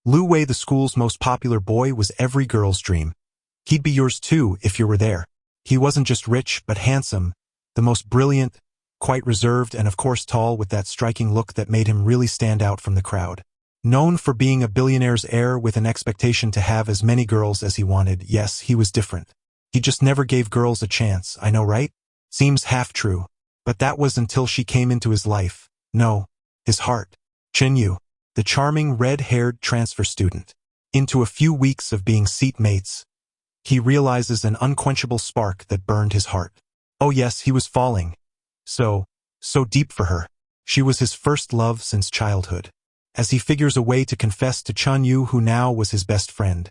Lu Wei, the school's most popular boy, was every girl's dream. He'd be yours too if you were there. He wasn't just rich, but handsome, the most brilliant, quite reserved, and of course tall, with that striking look that made him really stand out from the crowd. Known for being a billionaire's heir with an expectation to have as many girls as he wanted, yes, he was different. He just never gave girls a chance, I know, right? Seems half true. But that was until she came into his life. No, his heart. Chen Yu, the charming red-haired transfer student. Into a few weeks of being seatmates, he realizes an unquenchable spark that burned his heart. Oh yes, he was falling. So deep for her. She was his first love since childhood. As he figures a way to confess to Chen Yu, who now was his best friend,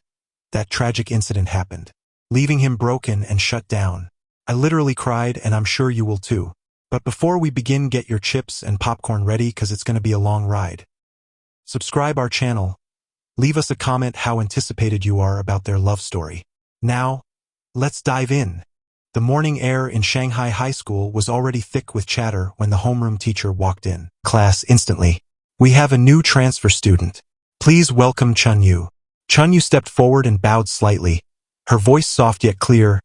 that tragic incident happened, leaving him broken and shut down. I literally cried, and I'm sure you will too. But before we begin, get your chips and popcorn ready, cause it's gonna be a long ride. Subscribe our channel. Leave us a comment how anticipated you are about their love story. Now, let's dive in. The morning air in Shanghai High School was already thick with chatter when the homeroom teacher walked in. Class, instantly. We have a new transfer student. Please welcome Chen Yu. Chen Yu stepped forward and bowed slightly, her voice soft yet clear.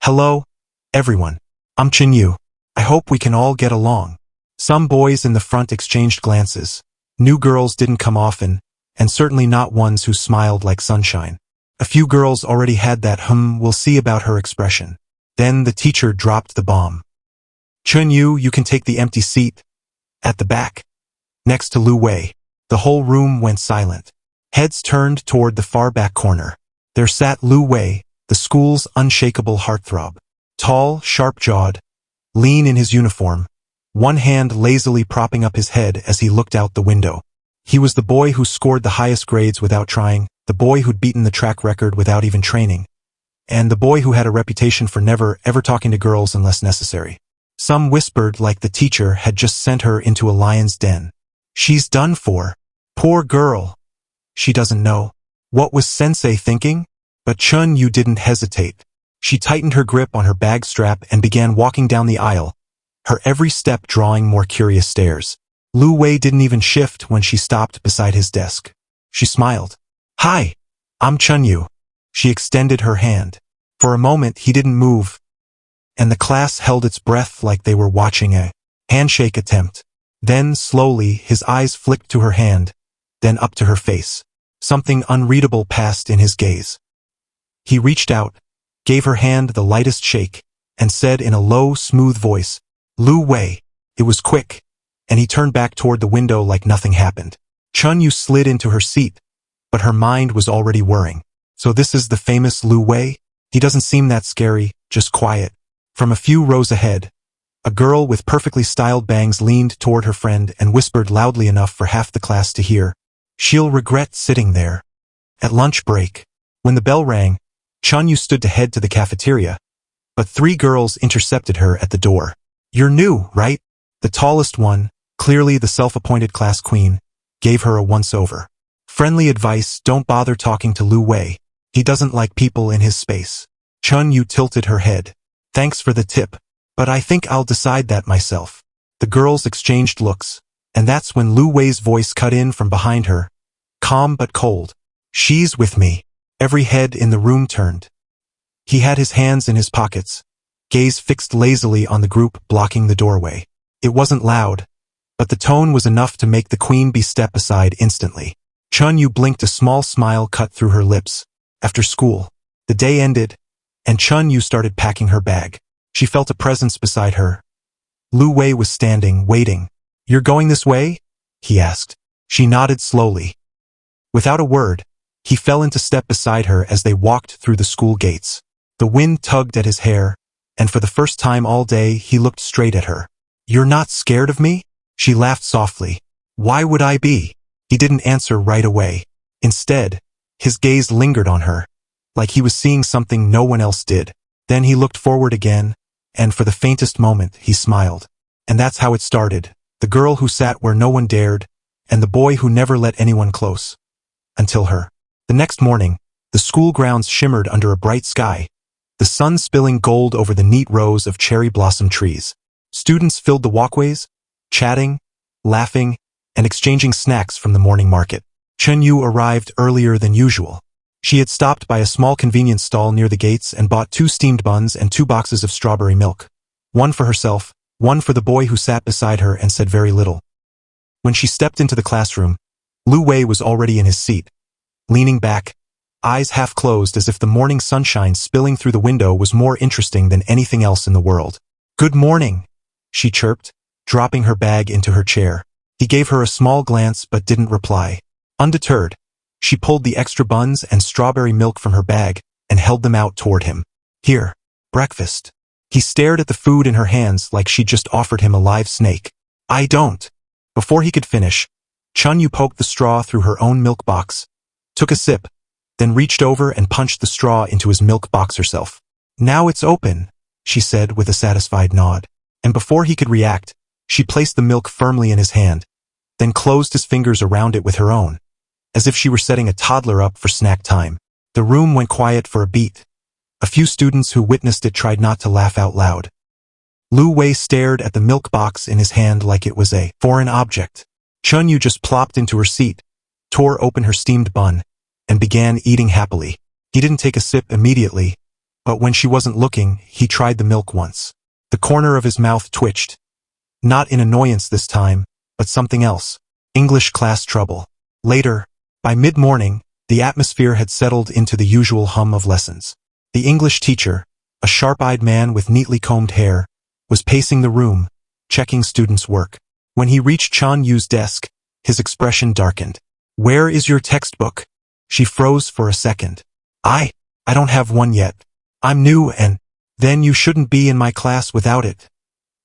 Hello, everyone. I'm Chen Yu. I hope we can all get along. Some boys in the front exchanged glances. New girls didn't come often, and certainly not ones who smiled like sunshine. A few girls already had that we'll see about her expression. Then the teacher dropped the bomb. Chen Yu, you can take the empty seat at the back, next to Lu Wei. The whole room went silent. Heads turned toward the far back corner. There sat Lu Wei, the school's unshakable heartthrob. Tall, sharp-jawed, lean in his uniform, one hand lazily propping up his head as he looked out the window. He was the boy who scored the highest grades without trying, the boy who'd beaten the track record without even training, and the boy who had a reputation for never, ever talking to girls unless necessary. Some whispered like the teacher had just sent her into a lion's den. She's done for. Poor girl. She doesn't know. What was Sensei thinking? But Chen Yu didn't hesitate. She tightened her grip on her bag strap and began walking down the aisle, her every step drawing more curious stares. Lu Wei didn't even shift when she stopped beside his desk. She smiled. Hi, I'm Chen Yu. She extended her hand. For a moment he didn't move, and the class held its breath like they were watching a handshake attempt. Then slowly his eyes flicked to her hand, then up to her face. Something unreadable passed in his gaze. He reached out, gave her hand the lightest shake, and said in a low, smooth voice, Lu Wei. It was quick, and he turned back toward the window like nothing happened. Chen Yu slid into her seat, but her mind was already whirring. So this is the famous Lu Wei? He doesn't seem that scary, just quiet. From a few rows ahead, a girl with perfectly styled bangs leaned toward her friend and whispered loudly enough for half the class to hear. She'll regret sitting there. At lunch break, when the bell rang, Chen Yu stood to head to the cafeteria, but three girls intercepted her at the door. You're new, right? The tallest one, clearly the self-appointed class queen, gave her a once-over. Friendly advice, don't bother talking to Lu Wei. He doesn't like people in his space. Chen Yu tilted her head. Thanks for the tip, but I think I'll decide that myself. The girls exchanged looks, and that's when Lu Wei's voice cut in from behind her, calm but cold. She's with me. Every head in the room turned. He had his hands in his pockets, gaze fixed lazily on the group blocking the doorway. It wasn't loud, but the tone was enough to make the queen be step aside instantly. Chen Yu blinked, a small smile cut through her lips. After school, the day ended, and Chen Yu started packing her bag. She felt a presence beside her. Lu Wei was standing, waiting. You're going this way? He asked. She nodded slowly. Without a word, he fell into step beside her as they walked through the school gates. The wind tugged at his hair, and for the first time all day he looked straight at her. You're not scared of me? She laughed softly. Why would I be? He didn't answer right away. Instead, his gaze lingered on her, like he was seeing something no one else did. Then he looked forward again, and for the faintest moment he smiled. And that's how it started. The girl who sat where no one dared, and the boy who never let anyone close. Until her. The next morning, the school grounds shimmered under a bright sky, the sun spilling gold over the neat rows of cherry blossom trees. Students filled the walkways, chatting, laughing, and exchanging snacks from the morning market. Chen Yu arrived earlier than usual. She had stopped by a small convenience stall near the gates and bought 2 steamed buns and 2 boxes of strawberry milk. One for herself, one for the boy who sat beside her and said very little. When she stepped into the classroom, Lu Wei was already in his seat, leaning back, eyes half closed as if the morning sunshine spilling through the window was more interesting than anything else in the world. "Good morning," she chirped, dropping her bag into her chair. He gave her a small glance but didn't reply. Undeterred, she pulled the extra buns and strawberry milk from her bag and held them out toward him. "Here, breakfast." He stared at the food in her hands like she'd just offered him a live snake. "I don't." Before he could finish, Chen Yu poked the straw through her own milk box, took a sip, then reached over and punched the straw into his milk box herself. "Now it's open," she said with a satisfied nod. And before he could react, she placed the milk firmly in his hand, then closed his fingers around it with her own, as if she were setting a toddler up for snack time. The room went quiet for a beat. A few students who witnessed it tried not to laugh out loud. Lu Wei stared at the milk box in his hand like it was a foreign object. Chen Yu just plopped into her seat, tore open her steamed bun, and began eating happily. He didn't take a sip immediately, but when she wasn't looking, he tried the milk once. The corner of his mouth twitched. Not in annoyance this time, but something else. English class trouble. Later, by mid-morning, the atmosphere had settled into the usual hum of lessons. The English teacher, a sharp-eyed man with neatly combed hair, was pacing the room, checking students' work. When he reached Chen Yu's desk, his expression darkened. "Where is your textbook?" She froze for a second. I don't have one yet. I'm new and..." "Then you shouldn't be in my class without it,"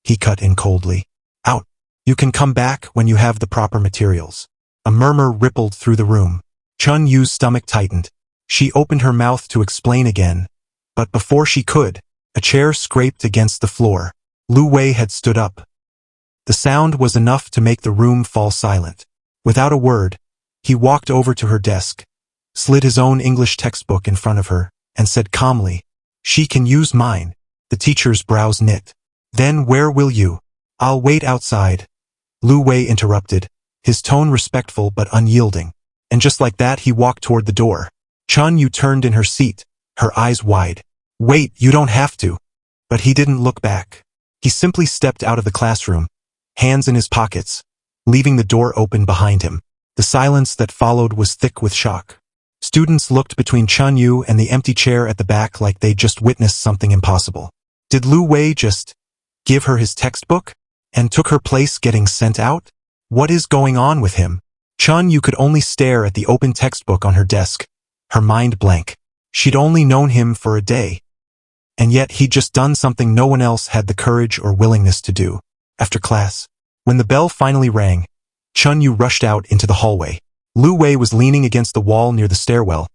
he cut in coldly. "Out. You can come back when you have the proper materials." A murmur rippled through the room. Chen Yu's stomach tightened. She opened her mouth to explain again, but before she could, a chair scraped against the floor. Lu Wei had stood up. The sound was enough to make the room fall silent. Without a word, he walked over to her desk, slid his own English textbook in front of her, and said calmly, "She can use mine." The teacher's brows knit. "Then where will you?" "I'll wait outside," Lu Wei interrupted, his tone respectful but unyielding. And just like that he walked toward the door. Chen Yu turned in her seat, her eyes wide. "Wait, you don't have to." But he didn't look back. He simply stepped out of the classroom, hands in his pockets, leaving the door open behind him. The silence that followed was thick with shock. Students looked between Chen Yu and the empty chair at the back like they'd just witnessed something impossible. Did Lu Wei just give her his textbook and took her place getting sent out? What is going on with him? Chen Yu could only stare at the open textbook on her desk, her mind blank. She'd only known him for a day. And yet he'd just done something no one else had the courage or willingness to do. After class, when the bell finally rang, Chen Yu rushed out into the hallway. Lu Wei was leaning against the wall near the stairwell,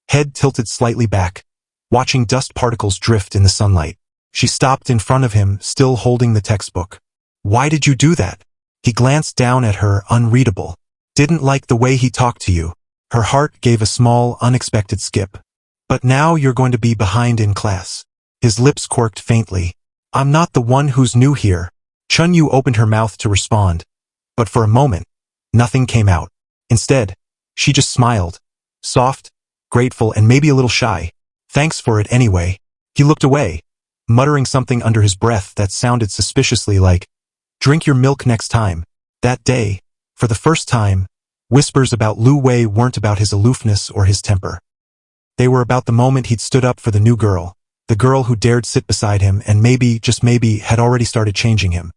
head tilted slightly back, watching dust particles drift in the sunlight. She stopped in front of him, still holding the textbook. "Why did you do that?" He glanced down at her, unreadable. "Didn't like the way he talked to you." Her heart gave a small, unexpected skip. "But now you're going to be behind in class." His lips quirked faintly. "I'm not the one who's new here." Chen Yu opened her mouth to respond, but for a moment, nothing came out. Instead, she just smiled, soft, grateful, and maybe a little shy. "Thanks for it anyway." He looked away, muttering something under his breath that sounded suspiciously like, "Drink your milk next time." That day, for the first time, whispers about Lu Wei weren't about his aloofness or his temper. They were about the moment he'd stood up for the new girl, the girl who dared sit beside him and maybe, just maybe, had already started changing him.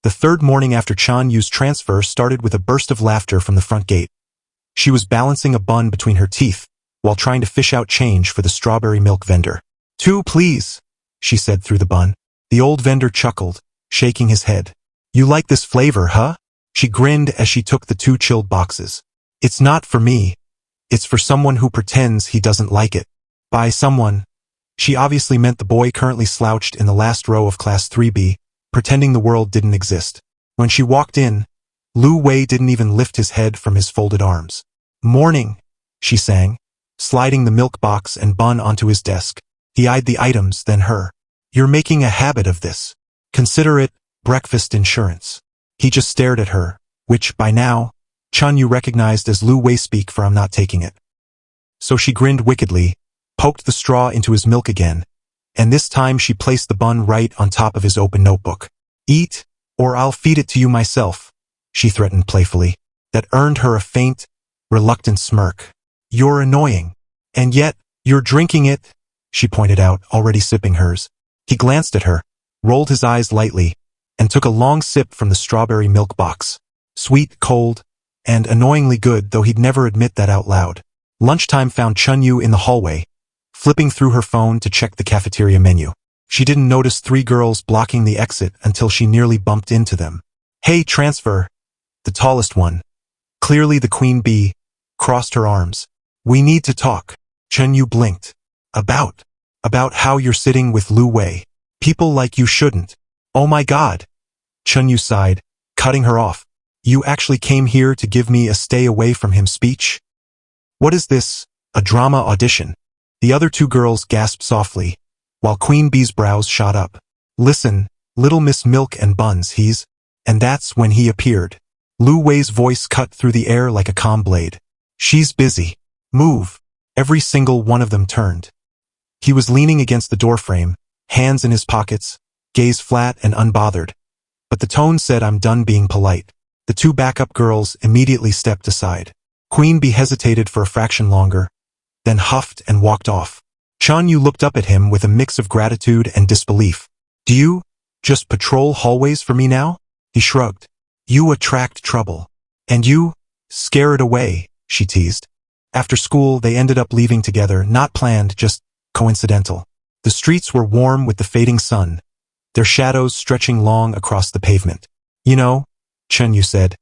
The third morning after Chen Yu's transfer started with a burst of laughter from the front gate. She was balancing a bun between her teeth while trying to fish out change for the strawberry milk vendor. "2, please," she said through the bun. The old vendor chuckled, shaking his head. "You like this flavor, huh?" She grinned as she took the 2 chilled boxes. "It's not for me. It's for someone who pretends he doesn't like it." By someone, she obviously meant the boy currently slouched in the last row of Class 3B, pretending the world didn't exist. When she walked in, Lu Wei didn't even lift his head from his folded arms. "Morning," she sang, sliding the milk box and bun onto his desk. He eyed the items, then her. "You're making a habit of this. Consider it breakfast insurance." He just stared at her, which, by now, Chun Yu recognized as Lu Wei speak for I'm not taking it. So she grinned wickedly, poked the straw into his milk again, and this time she placed the bun right on top of his open notebook. Eat, or I'll feed it to you myself, she threatened playfully. That earned her a faint, reluctant smirk. You're annoying. And yet, you're drinking it, she pointed out, already sipping hers. He glanced at her, rolled his eyes lightly, and took a long sip from the strawberry milk box. Sweet, cold, and annoyingly good, though he'd never admit that out loud. Lunchtime found Chun Yu in the hallway, flipping through her phone to check the cafeteria menu. She didn't notice 3 girls blocking the exit until she nearly bumped into them. Hey, transfer! The tallest one, clearly the queen bee, crossed her arms. We need to talk. Chun Yu blinked. About how you're sitting with Lu Wei. People like you shouldn't. Oh my god. Chun Yu sighed, cutting her off. You actually came here to give me a stay away from him speech? What is this, a drama audition? The other 2 girls gasped softly, while Queen Bee's brows shot up. Listen, Little Miss Milk and Buns, and that's when he appeared. Lu Wei's voice cut through the air like a calm blade. She's busy. Move. Every single one of them turned. He was leaning against the doorframe, hands in his pockets, gaze flat and unbothered. But the tone said, I'm done being polite. The 2 backup girls immediately stepped aside. Queen Bee hesitated for a fraction longer, then huffed and walked off. Chun Yu looked up at him with a mix of gratitude and disbelief. Do you just patrol hallways for me now? He shrugged. You attract trouble. And you scare it away, she teased. After school, they ended up leaving together, not planned, just coincidental. The streets were warm with the fading sun, their shadows stretching long across the pavement. You know, Chun Yu said,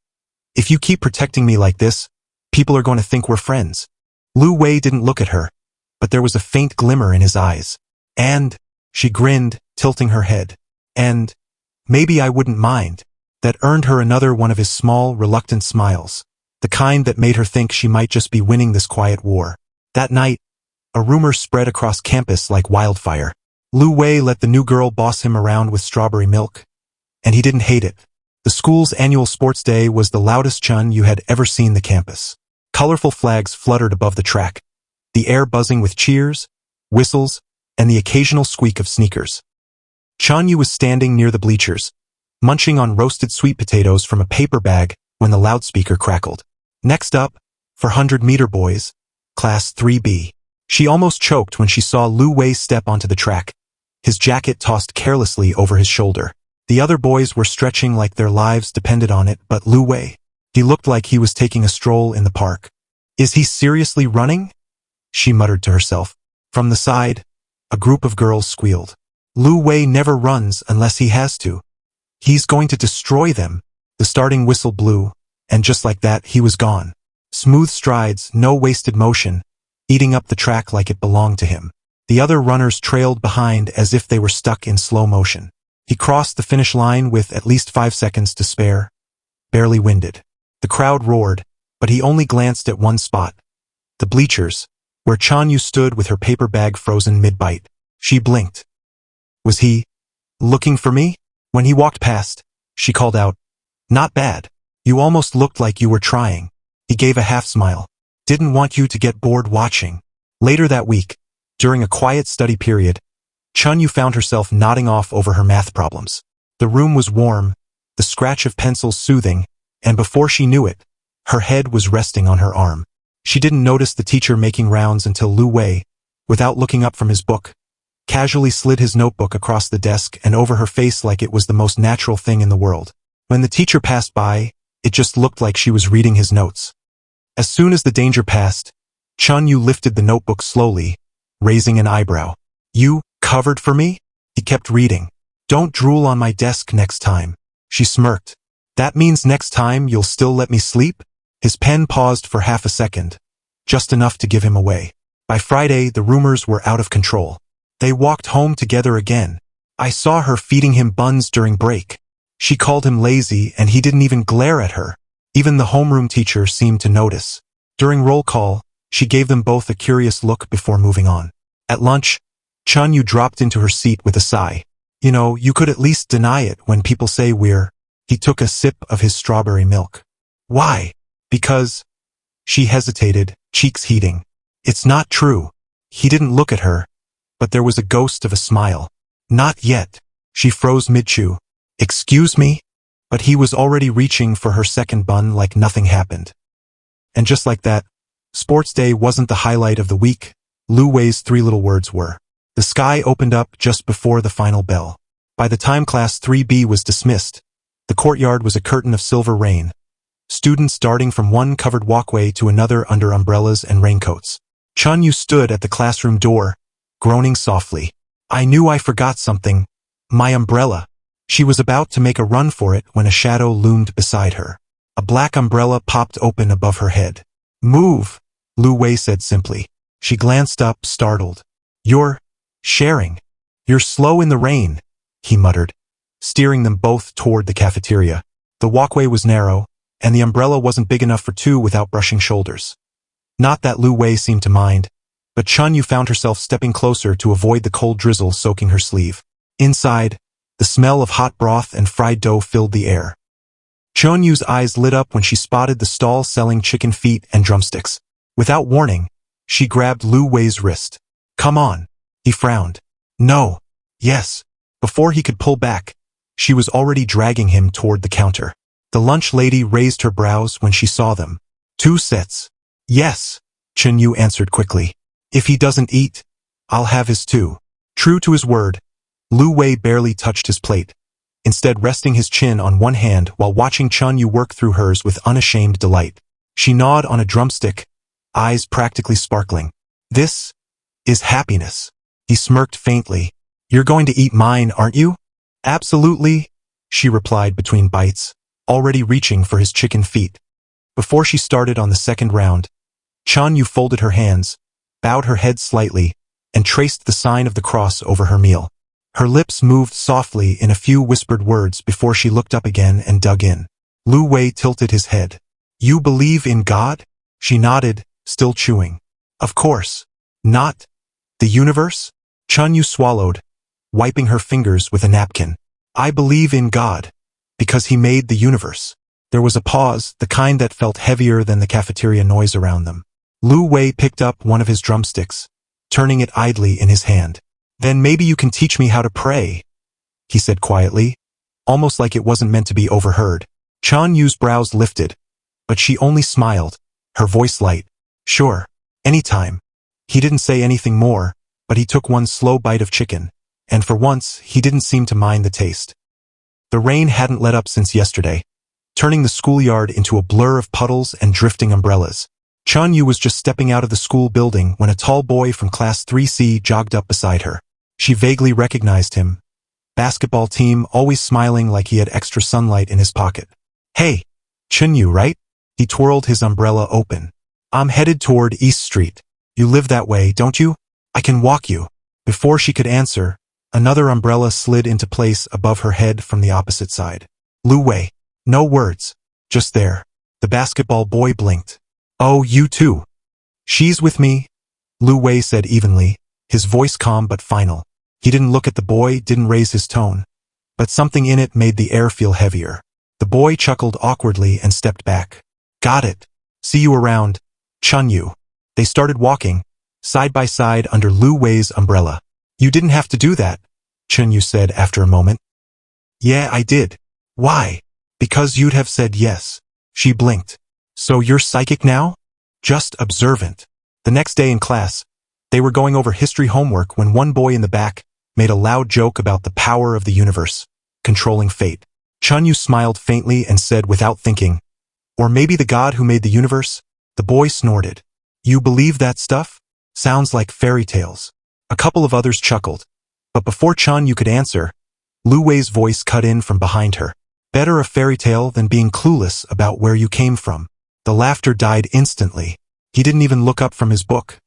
if you keep protecting me like this, people are going to think we're friends. Lu Wei didn't look at her, but there was a faint glimmer in his eyes. And, she grinned, tilting her head. And, maybe I wouldn't mind. That earned her another one of his small, reluctant smiles, the kind that made her think she might just be winning this quiet war. That night, a rumor spread across campus like wildfire. Lu Wei let the new girl boss him around with strawberry milk, and he didn't hate it. The school's annual sports day was the loudest Chun Yu had ever seen the campus. Colorful flags fluttered above the track, the air buzzing with cheers, whistles, and the occasional squeak of sneakers. Chun Yu was standing near the bleachers, munching on roasted sweet potatoes from a paper bag when the loudspeaker crackled. Next up, for 100-meter boys, Class 3B. She almost choked when she saw Lu Wei step onto the track, his jacket tossed carelessly over his shoulder. The other boys were stretching like their lives depended on it, but Lu Wei, he looked like he was taking a stroll in the park. Is he seriously running? She muttered to herself. From the side, a group of girls squealed. Lu Wei never runs unless he has to. He's going to destroy them. The starting whistle blew, and just like that, he was gone. Smooth strides, no wasted motion, eating up the track like it belonged to him. The other runners trailed behind as if they were stuck in slow motion. He crossed the finish line with at least 5 seconds to spare, barely winded. The crowd roared, but he only glanced at one spot. The bleachers, where Chun Yu stood with her paper bag frozen mid-bite. She blinked. Was he looking for me? When he walked past, she called out, Not bad. You almost looked like you were trying. He gave a half-smile. Didn't want you to get bored watching. Later that week, during a quiet study period, Chun Yu found herself nodding off over her math problems. The room was warm, the scratch of pencils soothing, and before she knew it, her head was resting on her arm. She didn't notice the teacher making rounds until Lu Wei, without looking up from his book, casually slid his notebook across the desk and over her face like it was the most natural thing in the world. When the teacher passed by, it just looked like she was reading his notes. As soon as the danger passed, Chun Yu lifted the notebook slowly, raising an eyebrow. You covered for me? He kept reading. Don't drool on my desk next time. She smirked. That means next time you'll still let me sleep? His pen paused for half a second, just enough to give him away. By Friday, the rumors were out of control. They walked home together again. I saw her feeding him buns during break. She called him lazy and he didn't even glare at her. Even the homeroom teacher seemed to notice. During roll call, she gave them both a curious look before moving on. At lunch, Chun Yu dropped into her seat with a sigh. You know, you could at least deny it when people say we're... He took a sip of his strawberry milk. Why? Because, she hesitated, cheeks heating. It's not true. He didn't look at her, but there was a ghost of a smile. Not yet. She froze mid-chew. Excuse me? But he was already reaching for her second bun like nothing happened. And just like that, sports day wasn't the highlight of the week. Lu Wei's three little words were. The sky opened up just before the final bell. By the time Class 3B was dismissed, the courtyard was a curtain of silver rain, students darting from one covered walkway to another under umbrellas and raincoats. Chun Yu stood at the classroom door, groaning softly. I knew I forgot something. My umbrella. She was about to make a run for it when a shadow loomed beside her. A black umbrella popped open above her head. Move, Lu Wei said simply. She glanced up, startled. You're sharing. You're slow in the rain, he muttered, steering them both toward the cafeteria. The walkway was narrow, and the umbrella wasn't big enough for two without brushing shoulders. Not that Lu Wei seemed to mind, but Chun Yu found herself stepping closer to avoid the cold drizzle soaking her sleeve. Inside, the smell of hot broth and fried dough filled the air. Chun Yu's eyes lit up when she spotted the stall selling chicken feet and drumsticks. Without warning, she grabbed Lu Wei's wrist. Come on. He frowned. No. Yes. Before he could pull back, she was already dragging him toward the counter. The lunch lady raised her brows when she saw them. 2 sets. Yes, Chun Yu answered quickly. If he doesn't eat, I'll have his too. True to his word, Lu Wei barely touched his plate, instead resting his chin on one hand while watching Chun Yu work through hers with unashamed delight. She gnawed on a drumstick, eyes practically sparkling. This is happiness. He smirked faintly. You're going to eat mine, aren't you? Absolutely, she replied between bites, already reaching for his chicken feet. Before she started on the second round, Chun Yu folded her hands, bowed her head slightly, and traced the sign of the cross over her meal. Her lips moved softly in a few whispered words before she looked up again and dug in. Lu Wei tilted his head. You believe in God? She nodded, still chewing. Of course. Not the universe? Chun Yu swallowed, wiping her fingers with a napkin. I believe in God, because he made the universe. There was a pause, the kind that felt heavier than the cafeteria noise around them. Lu Wei picked up one of his drumsticks, turning it idly in his hand. Then maybe you can teach me how to pray, he said quietly, almost like it wasn't meant to be overheard. Chun Yu's brows lifted, but she only smiled, her voice light. Sure, anytime. He didn't say anything more, but he took one slow bite of chicken, and for once he didn't seem to mind the taste. The rain hadn't let up since yesterday, turning the schoolyard into a blur of puddles and drifting umbrellas. Chun Yu was just stepping out of the school building when a tall boy from Class 3C jogged up beside her. She vaguely recognized him. Basketball team, always smiling like he had extra sunlight in his pocket. Hey, Chun Yu, right? He twirled his umbrella open. I'm headed toward East Street. You live that way, don't you? I can walk you. Before she could answer, another umbrella slid into place above her head from the opposite side. Lu Wei. No words. Just there. The basketball boy blinked. Oh, you too. She's with me, Lu Wei said evenly, his voice calm but final. He didn't look at the boy, didn't raise his tone, but something in it made the air feel heavier. The boy chuckled awkwardly and stepped back. Got it. See you around, Chun Yu. They started walking, side by side under Lu Wei's umbrella. You didn't have to do that, Chun Yu said after a moment. Yeah, I did. Why? Because you'd have said yes. She blinked. So you're psychic now? Just observant. The next day in class, they were going over history homework when one boy in the back made a loud joke about the power of the universe, controlling fate. Chun Yu smiled faintly and said without thinking, or maybe the God who made the universe? The boy snorted. You believe that stuff? Sounds like fairy tales. A couple of others chuckled, but before Chun Yu could answer, Lu Wei's voice cut in from behind her. Better a fairy tale than being clueless about where you came from. The laughter died instantly. He didn't even look up from his book,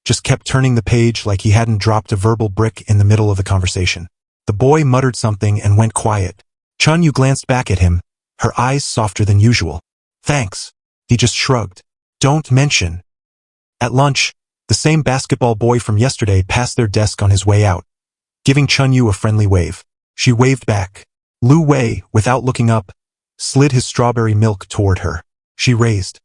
just kept turning the page like he hadn't dropped a verbal brick in the middle of the conversation. The boy muttered something and went quiet. Chun Yu glanced back at him, her eyes softer than usual. Thanks. He just shrugged. Don't mention. At lunch, the same basketball boy from yesterday passed their desk on his way out, giving Chun Yu a friendly wave. She waved back. Lu Wei, without looking up, slid his strawberry milk toward her. She raised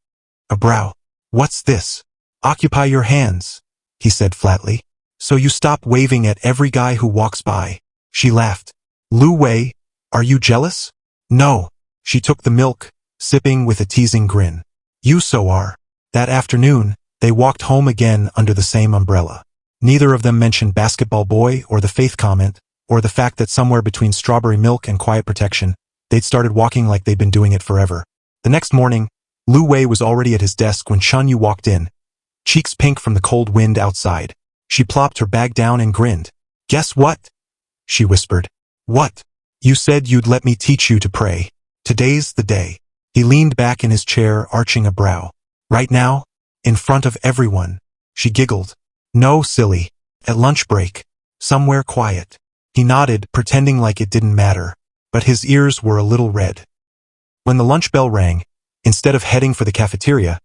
a brow. What's this? Occupy your hands, he said flatly. So you stop waving at every guy who walks by. She laughed. Lu Wei, are you jealous? No. She took the milk, sipping with a teasing grin. You so are. That afternoon, they walked home again under the same umbrella. Neither of them mentioned Basketball Boy or the faith comment, or the fact that somewhere between strawberry milk and quiet protection, they'd started walking like they'd been doing it forever. The next morning, Lu Wei was already at his desk when Chun Yu walked in, cheeks pink from the cold wind outside. She plopped her bag down and grinned. Guess what? She whispered. What? You said you'd let me teach you to pray. Today's the day. He leaned back in his chair, arching a brow. Right now? In front of everyone. She giggled. No, silly. At lunch break. Somewhere quiet. He nodded, pretending like it didn't matter, but his ears were a little red. When the lunch bell rang, instead of heading for the cafeteria,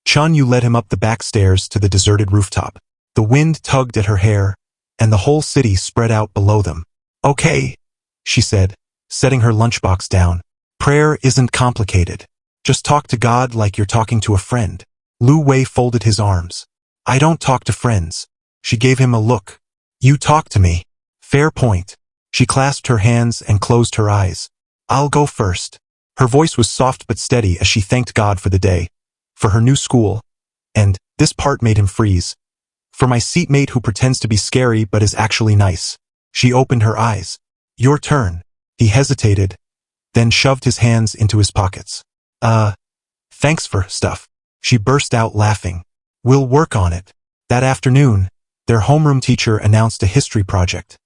Chun Yu led him up the back stairs to the deserted rooftop. The wind tugged at her hair, and the whole city spread out below them. Okay, she said, setting her lunchbox down. Prayer isn't complicated. Just talk to God like you're talking to a friend. Lu Wei folded his arms. I don't talk to friends. She gave him a look. You talk to me. Fair point. She clasped her hands and closed her eyes. I'll go first. Her voice was soft but steady as she thanked God for the day, for her new school, and this part made him freeze. For my seatmate who pretends to be scary but is actually nice. She opened her eyes. Your turn. He hesitated, then shoved his hands into his pockets. Thanks for stuff. She burst out laughing. We'll work on it. That afternoon, their homeroom teacher announced a history project.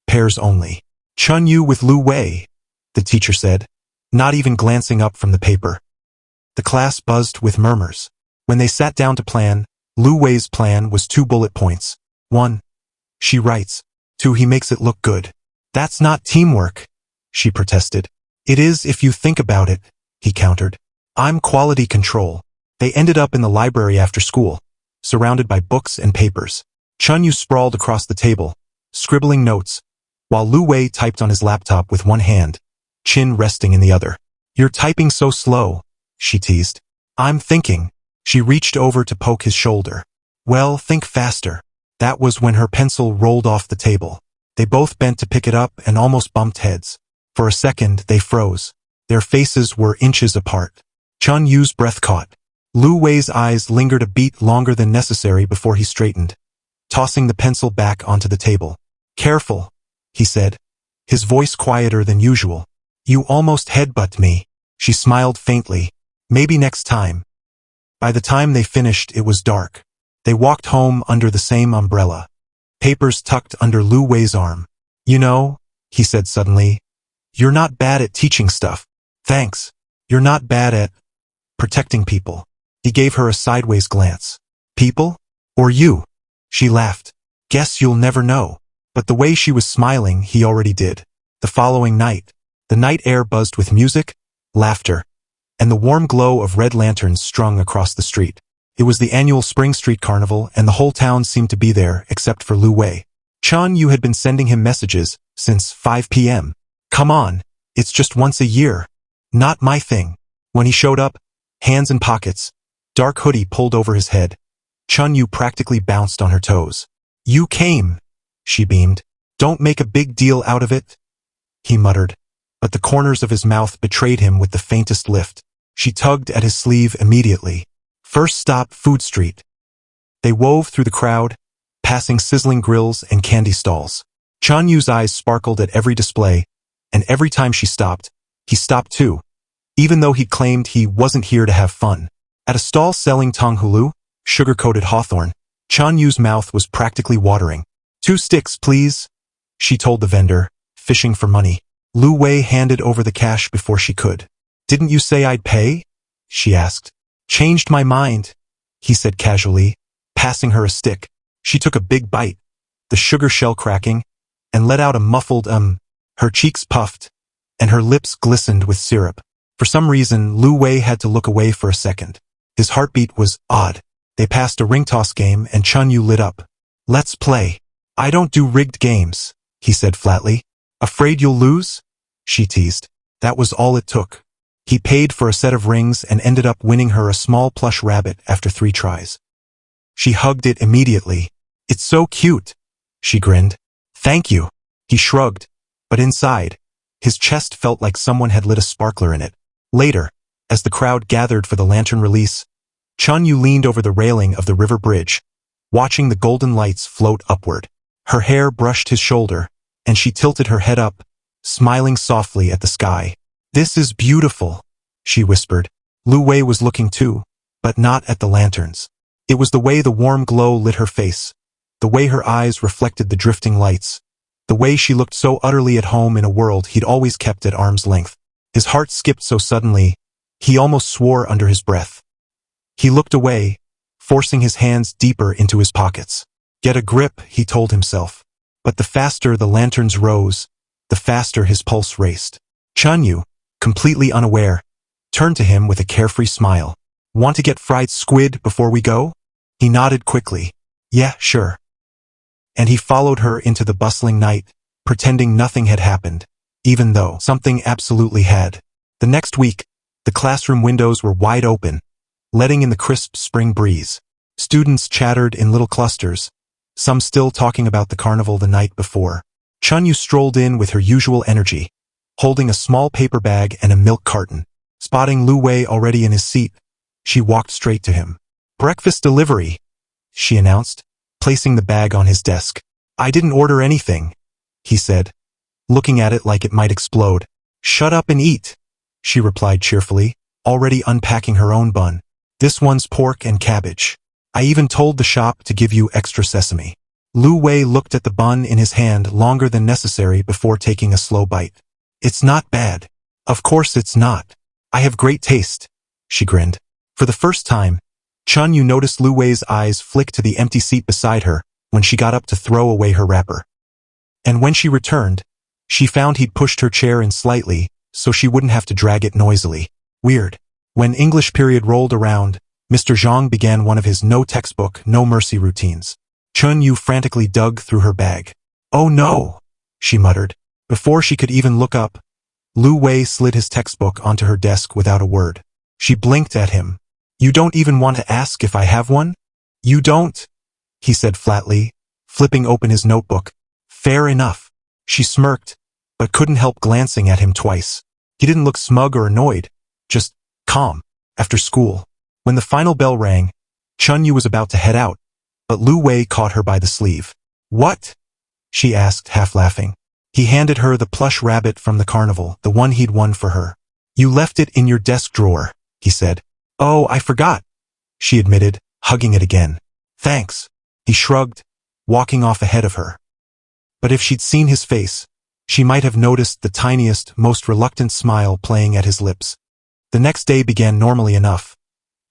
Pairs only. Chun Yu with Lu Wei, the teacher said, not even glancing up from the paper. The class buzzed with murmurs. When they sat down to plan, Lu Wei's plan was 2 bullet points. 1. She writes. 2. He makes it look good. That's not teamwork, she protested. It is if you think about it, he countered. I'm quality control. They ended up in the library after school, surrounded by books and papers. Chun Yu sprawled across the table, scribbling notes, while Lu Wei typed on his laptop with one hand, chin resting in the other. You're typing so slow, she teased. I'm thinking. She reached over to poke his shoulder. Well, think faster. That was when her pencil rolled off the table. They both bent to pick it up and almost bumped heads. For a second, they froze. Their faces were inches apart. Chun Yu's breath caught. Lu Wei's eyes lingered a beat longer than necessary before he straightened, tossing the pencil back onto the table. Careful, he said, his voice quieter than usual. You almost headbutt me. She smiled faintly. Maybe next time. By the time they finished, it was dark. They walked home under the same umbrella, papers tucked under Lu Wei's arm. You know, he said suddenly, you're not bad at teaching stuff. Thanks. You're not bad at protecting people. He gave her a sideways glance. People? Or you? She laughed. Guess you'll never know. But the way she was smiling, he already did. The following night, the night air buzzed with music, laughter, and the warm glow of red lanterns strung across the street. It was the annual Spring Street Carnival, and the whole town seemed to be there except for Lu Wei. Chun Yu had been sending him messages since 5 p.m. Come on, it's just once a year. Not my thing. When he showed up, hands in pockets, dark hoodie pulled over his head, Chun Yu practically bounced on her toes. You came, she beamed. Don't make a big deal out of it, he muttered, but the corners of his mouth betrayed him with the faintest lift. She tugged at his sleeve immediately. First stop, Food Street. They wove through the crowd, passing sizzling grills and candy stalls. Chun Yu's eyes sparkled at every display, and every time she stopped, he stopped too, even though he claimed he wasn't here to have fun. At a stall selling Tonghulu, sugar-coated hawthorn, Chun Yu's mouth was practically watering. 2 sticks, please, she told the vendor, fishing for money. Lu Wei handed over the cash before she could. Didn't you say I'd pay? She asked. Changed my mind, he said casually, passing her a stick. She took a big bite, the sugar shell cracking, and let out a muffled Her cheeks puffed, and her lips glistened with syrup. For some reason, Lu Wei had to look away for a second. His heartbeat was odd. They passed a ring toss game and Chun Yu lit up. Let's play. I don't do rigged games, he said flatly. Afraid you'll lose? She teased. That was all it took. He paid for a set of rings and ended up winning her a small plush rabbit after 3 tries. She hugged it immediately. "It's so cute," she grinned. "Thank you." He shrugged, but inside, his chest felt like someone had lit a sparkler in it. Later, as the crowd gathered for the lantern release, Chun-Yu leaned over the railing of the river bridge, watching the golden lights float upward. Her hair brushed his shoulder, and she tilted her head up, smiling softly at the sky. "This is beautiful," she whispered. Lu Wei was looking too, but not at the lanterns. It was the way the warm glow lit her face, the way her eyes reflected the drifting lights, the way she looked so utterly at home in a world he'd always kept at arm's length. His heart skipped so suddenly, he almost swore under his breath. He looked away, forcing his hands deeper into his pockets. "Get a grip," he told himself. But the faster the lanterns rose, the faster his pulse raced. Chun-Yu, completely unaware, turned to him with a carefree smile. "Want to get fried squid before we go?" He nodded quickly. "Yeah, sure." And he followed her into the bustling night, pretending nothing had happened, even though something absolutely had. The next week, the classroom windows were wide open, letting in the crisp spring breeze. Students chattered in little clusters, some still talking about the carnival the night before. Chun-Yu strolled in with her usual energy, holding a small paper bag and a milk carton. Spotting Lu Wei already in his seat, she walked straight to him. "Breakfast delivery," she announced, placing the bag on his desk. "I didn't order anything," he said, looking at it like it might explode. "Shut up and eat," she replied cheerfully, already unpacking her own bun. "This one's pork and cabbage. I even told the shop to give you extra sesame." Lu Wei looked at the bun in his hand longer than necessary before taking a slow bite. "It's not bad." "Of course it's not. I have great taste," she grinned. For the first time, Chun-Yu noticed Lu Wei's eyes flick to the empty seat beside her when she got up to throw away her wrapper. And when she returned, she found he'd pushed her chair in slightly so she wouldn't have to drag it noisily. Weird. When English period rolled around, Mr. Zhang began one of his no textbook, no mercy routines. Chun-Yu frantically dug through her bag. "Oh no," she muttered. Before she could even look up, Lu Wei slid his textbook onto her desk without a word. She blinked at him. "You don't even want to ask if I have one?" "You don't," he said flatly, flipping open his notebook. "Fair enough." She smirked, but couldn't help glancing at him twice. He didn't look smug or annoyed, just calm. After school, when the final bell rang, Chun-Yu was about to head out, but Lu Wei caught her by the sleeve. "What?" she asked, half laughing. He handed her the plush rabbit from the carnival, the one he'd won for her. "You left it in your desk drawer," he said. "Oh, I forgot," she admitted, hugging it again. "Thanks." He shrugged, walking off ahead of her. But if she'd seen his face, she might have noticed the tiniest, most reluctant smile playing at his lips. The next day began normally enough.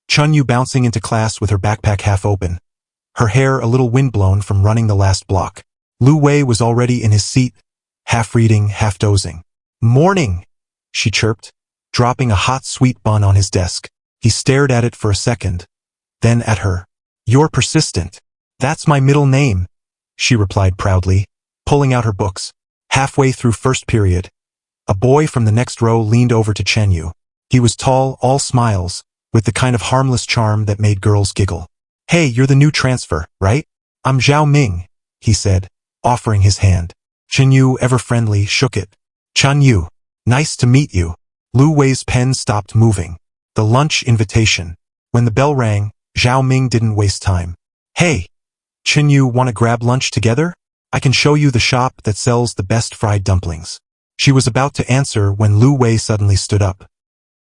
Chun-Yu bouncing into class with her backpack half open, her hair a little windblown from running the last block. Lu Wei was already in his seat, half reading, half dozing. "Morning," she chirped, dropping a hot sweet bun on his desk. He stared at it for a second, then at her. "You're persistent." "That's my middle name," she replied proudly, pulling out her books. Halfway through first period, a boy from the next row leaned over to Chun-Yu. He was tall, all smiles, with the kind of harmless charm that made girls giggle. "Hey, you're the new transfer, right?" "I'm Zhao Ming," he said, offering his hand. Chun-Yu, ever friendly, shook it. "Chun-Yu, nice to meet you." Lu Wei's pen stopped moving. The lunch invitation. When the bell rang, Zhao Ming didn't waste time. "Hey, Chun-Yu, want to grab lunch together? I can show you the shop that sells the best fried dumplings." She was about to answer when Lu Wei suddenly stood up.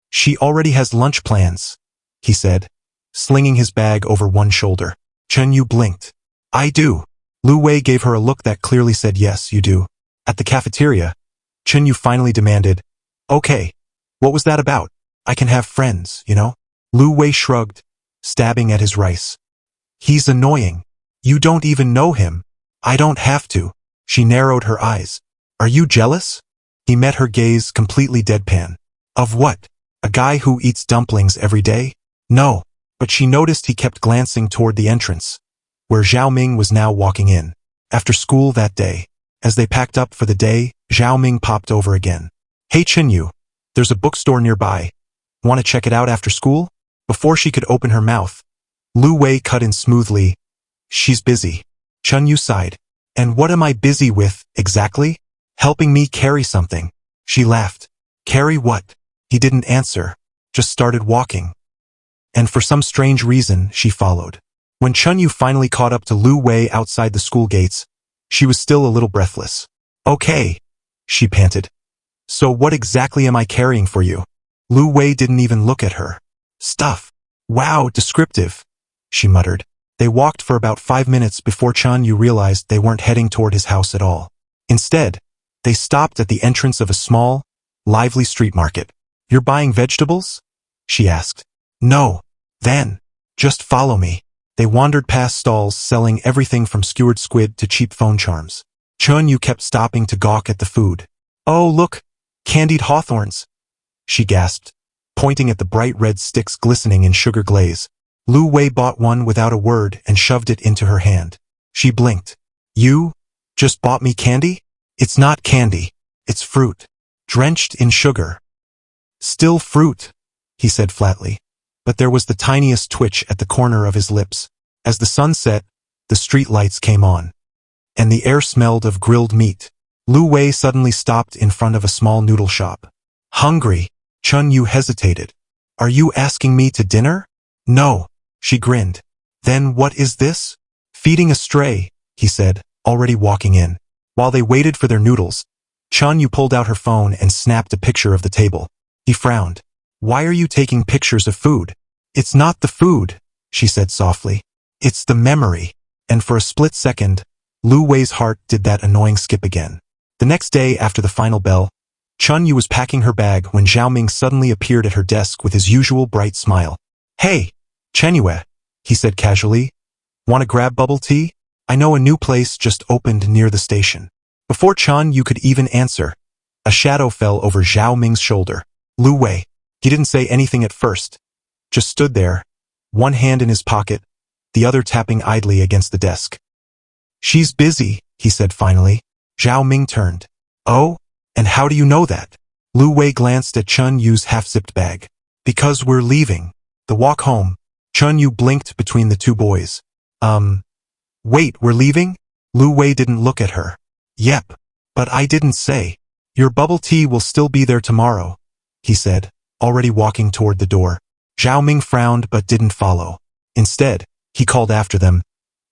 "She already has lunch plans," he said, slinging his bag over one shoulder. Chun-Yu blinked. "I do." Lu Wei gave her a look that clearly said yes, you do. At the cafeteria, Chun-Yu finally demanded, "Okay, what was that about? I can have friends, you know?" Lu Wei shrugged, stabbing at his rice. "He's annoying. You don't even know him." "I don't have to." She narrowed her eyes. "Are you jealous?" He met her gaze completely deadpan. "Of what? A guy who eats dumplings every day?" "No." But she noticed he kept glancing toward the entrance, where Zhao Ming was now walking in. After school that day, as they packed up for the day, Zhao Ming popped over again. "Hey Chun-Yu, There's a bookstore nearby. Want to check it out after school? Before she could open her mouth, Lu Wei cut in smoothly. She's busy. Chun Yu sighed. And what am I busy with, exactly? Helping me carry something. She laughed. Carry what? He didn't answer, just started walking. And for some strange reason, she followed. When Chun Yu finally caught up to Lu Wei outside the school gates, she was still a little breathless. Okay, she panted. So what exactly am I carrying for you? Lu Wei didn't even look at her. Stuff. Wow, descriptive, she muttered. They walked for about 5 minutes before Chun Yu realized they weren't heading toward his house at all. Instead, they stopped at the entrance of a small, lively street market. You're buying vegetables? She asked. No. Then, just follow me. They wandered past stalls selling everything from skewered squid to cheap phone charms. Chun Yu kept stopping to gawk at the food. Oh, look, candied hawthorns, she gasped, pointing at the bright red sticks glistening in sugar glaze. Lu Wei bought one without a word and shoved it into her hand. She blinked. You just bought me candy? It's not candy. It's fruit. Drenched in sugar. Still fruit, he said flatly. But there was the tiniest twitch at the corner of his lips. As the sun set, the street lights came on. And the air smelled of grilled meat. Lu Wei suddenly stopped in front of a small noodle shop. Hungry? Chun Yu hesitated. Are you asking me to dinner? No, she grinned. Then what is this? Feeding a stray, he said, already walking in. While they waited for their noodles, Chun Yu pulled out her phone and snapped a picture of the table. He frowned. Why are you taking pictures of food? It's not the food, she said softly. It's the memory. And for a split second, Lu Wei's heart did that annoying skip again. The next day after the final bell, Chun Yu was packing her bag when Zhao Ming suddenly appeared at her desk with his usual bright smile. Hey, Chen Yue, he said casually. Want to grab bubble tea? I know a new place just opened near the station. Before Chun Yu could even answer, a shadow fell over Zhao Ming's shoulder. Lu Wei. He didn't say anything at first, just stood there, one hand in his pocket, the other tapping idly against the desk. She's busy, he said finally. Zhao Ming turned. Oh? And how do you know that? Lu Wei glanced at Chun Yu's half-zipped bag. Because we're leaving. The walk home. Chun Yu blinked between the two boys. Wait, we're leaving? Lu Wei didn't look at her. Yep. But I didn't say. Your bubble tea will still be there tomorrow, he said, already walking toward the door. Zhao Ming frowned but didn't follow. Instead, he called after them.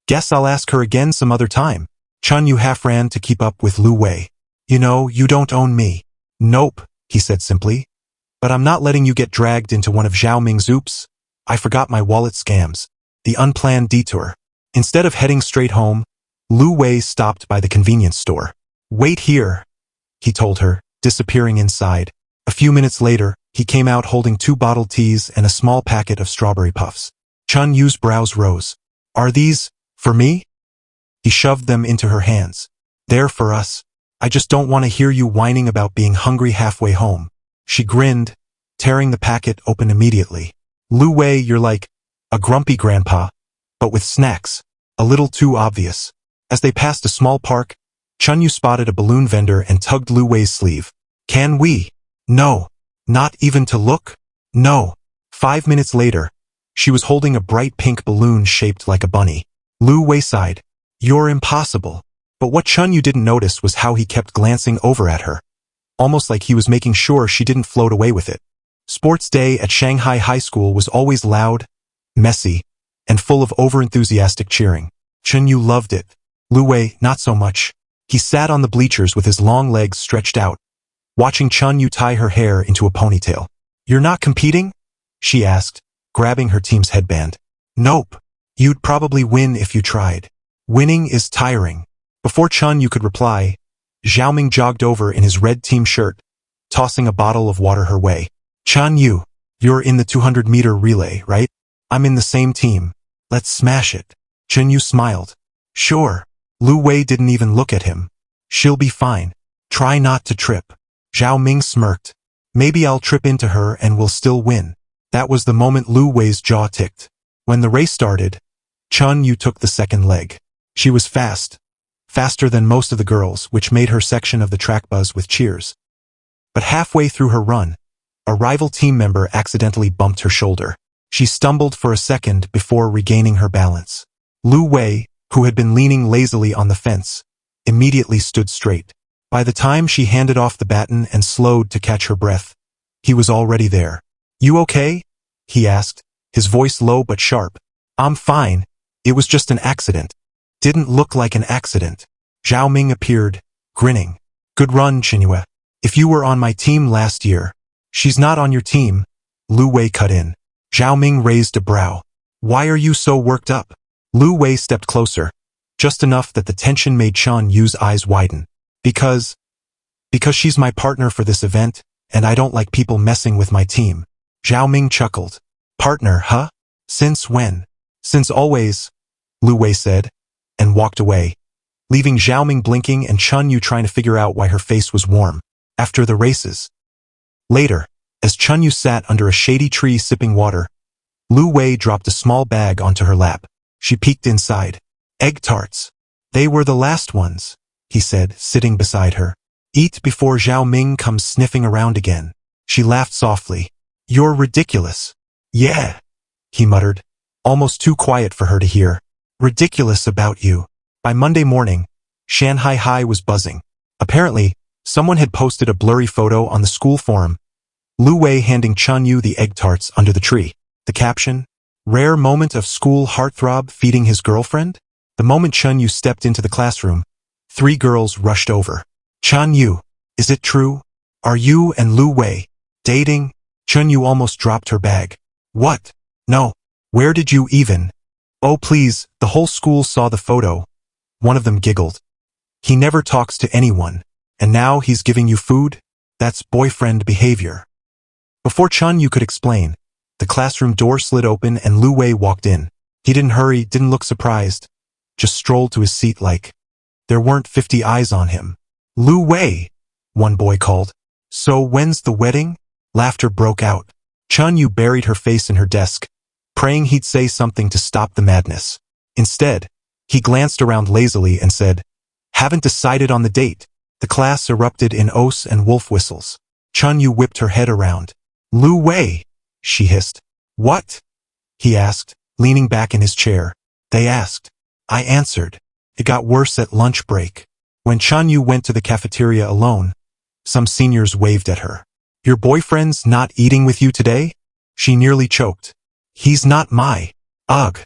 Guess I'll ask her again some other time. Chun Yu half ran to keep up with Lu Wei. You know, you don't own me. Nope, he said simply. But I'm not letting you get dragged into one of Zhao Ming's oops. I forgot my wallet scams. The unplanned detour. Instead of heading straight home, Lu Wei stopped by the convenience store. Wait here, he told her, disappearing inside. A few minutes later, he came out holding 2 bottled teas and a small packet of strawberry puffs. Chun Yu's brows rose. Are these for me? He shoved them into her hands. They're for us. I just don't want to hear you whining about being hungry halfway home. She grinned, tearing the packet open immediately. Lu Wei, you're like a grumpy grandpa, but with snacks. A little too obvious. As they passed a small park, Chun Yu spotted a balloon vendor and tugged Lu Wei's sleeve. Can we? No. Not even to look? No. 5 minutes later, she was holding a bright pink balloon shaped like a bunny. Lu Wei sighed. You're impossible. But what Chun Yu didn't notice was how he kept glancing over at her, almost like he was making sure she didn't float away with it. Sports day at Shanghai High School was always loud, messy, and full of overenthusiastic cheering. Chun Yu loved it. Lu Wei, not so much. He sat on the bleachers with his long legs stretched out, watching Chun Yu tie her hair into a ponytail. You're not competing? She asked, grabbing her team's headband. Nope. You'd probably win if you tried. Winning is tiring. Before Chun Yu could reply, Zhao Ming jogged over in his red team shirt, tossing a bottle of water her way. Chun Yu, you're in the 200-meter relay, right? I'm in the same team. Let's smash it. Chun Yu smiled. Sure. Lu Wei didn't even look at him. She'll be fine. Try not to trip. Zhao Ming smirked. Maybe I'll trip into her and we'll still win. That was the moment Lu Wei's jaw ticked. When the race started, Chun Yu took the second leg. She was fast. Faster than most of the girls, which made her section of the track buzz with cheers. But halfway through her run, A rival team member accidentally bumped her shoulder. She stumbled for a second before regaining her balance. Lu Wei, who had been leaning lazily on the fence, immediately stood straight. By the time she handed off the baton and slowed to catch her breath, he was already there. "You okay?" he asked, his voice low but sharp. "I'm fine. It was just an accident." "Didn't look like an accident." Zhao Ming appeared, grinning. "Good run, Qinyue. If you were on my team last year." "She's not on your team," Lu Wei cut in. Zhao Ming raised a brow. "Why are you so worked up?" Lu Wei stepped closer, just enough that the tension made Chan Yu's eyes widen. Because she's my partner for this event, and I don't like people messing with my team." Zhao Ming chuckled. "Partner, huh? Since when?" "Since always," Lu Wei said, and walked away, leaving Zhao Ming blinking and Chan Yu trying to figure out why her face was warm. After the races. Later, as Chan Yu sat under a shady tree sipping water, Lu Wei dropped a small bag onto her lap. She peeked inside. "Egg tarts. They were the last ones," he said, sitting beside her. "Eat before Zhao Ming comes sniffing around again." She laughed softly. "You're ridiculous." "Yeah," he muttered, almost too quiet for her to hear. "Ridiculous about you." By Monday morning, Shanghai High was buzzing. Apparently, someone had posted a blurry photo on the school forum, Lu Wei handing Chan Yu the egg tarts under the tree. The caption, "Rare moment of school heartthrob feeding his girlfriend?" The moment Chan Yu stepped into the classroom, 3 girls rushed over. "Chan Yu, is it true? Are you and Lu Wei dating?" Chan Yu almost dropped her bag. "What? No. Where did you even?" "Oh please," the whole school saw the photo. One of them giggled. "He never talks to anyone, and now he's giving you food? That's boyfriend behavior." Before Chan Yu could explain, the classroom door slid open and Lu Wei walked in. He didn't hurry, didn't look surprised, just strolled to his seat like there weren't 50 eyes on him. "Lu Wei," one boy called. "So when's the wedding?" Laughter broke out. Chan Yu buried her face in her desk, praying he'd say something to stop the madness. Instead, he glanced around lazily and said, "Haven't decided on the date." The class erupted in oaths and wolf whistles. Chan Yu whipped her head around. "Lu Wei," she hissed. "What?" he asked, leaning back in his chair. "They asked." I answered. It got worse at lunch break. When Chan Yu went to the cafeteria alone, some seniors waved at her. "Your boyfriend's not eating with you today?" She nearly choked. "He's not my." "Ugh.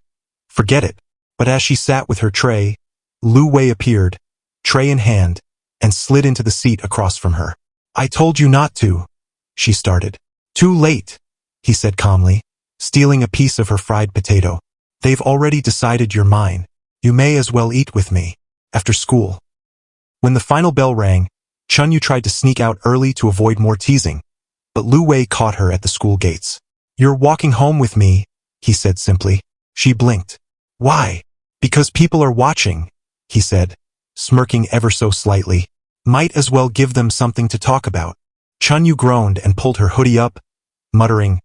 Forget it." But as she sat with her tray, Lu Wei appeared, tray in hand, and slid into the seat across from her. "I told you not to," she started. "Too late," he said calmly, stealing a piece of her fried potato. "They've already decided you're mine. You may as well eat with me. After school." When the final bell rang, Chan Yu tried to sneak out early to avoid more teasing, but Lu Wei caught her at the school gates. "You're walking home with me," he said simply. She blinked. "Why?" "Because people are watching," he said, smirking ever so slightly. "Might as well give them something to talk about." Chan Yu groaned and pulled her hoodie up, muttering,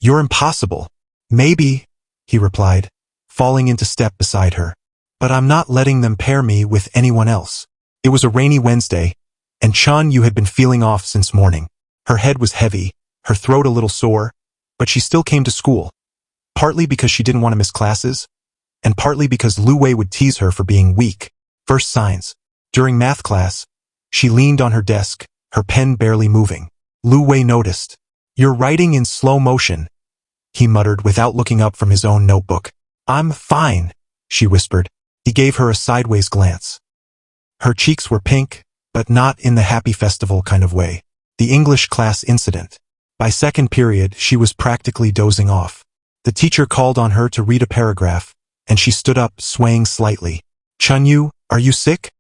"You're impossible." "Maybe," he replied, falling into step beside her. "But I'm not letting them pair me with anyone else." It was a rainy Wednesday, and Chan Yu had been feeling off since morning. Her head was heavy, her throat a little sore, but she still came to school, partly because she didn't want to miss classes, and partly because Lu Wei would tease her for being weak. First signs. During math class, she leaned on her desk, her pen barely moving. Lu Wei noticed. "You're writing in slow motion," he muttered without looking up from his own notebook. "I'm fine," she whispered. He gave her a sideways glance. Her cheeks were pink, but not in the happy festival kind of way. The English class incident. By second period, she was practically dozing off. The teacher called on her to read a paragraph, and she stood up, swaying slightly. "Chan Yu, are you sick?"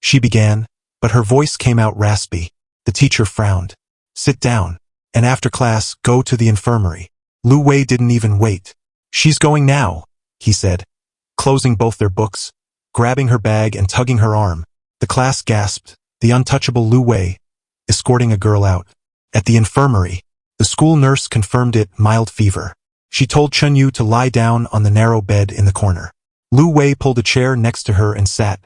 She began, but her voice came out raspy. The teacher frowned. "Sit down, and after class, go to the infirmary." Lu Wei didn't even wait. "She's going now," he said, closing both their books, grabbing her bag and tugging her arm. The class gasped, the untouchable Lu Wei, escorting a girl out. At the infirmary, the school nurse confirmed it, mild fever. She told Chan Yu to lie down on the narrow bed in the corner. Lu Wei pulled a chair next to her and sat,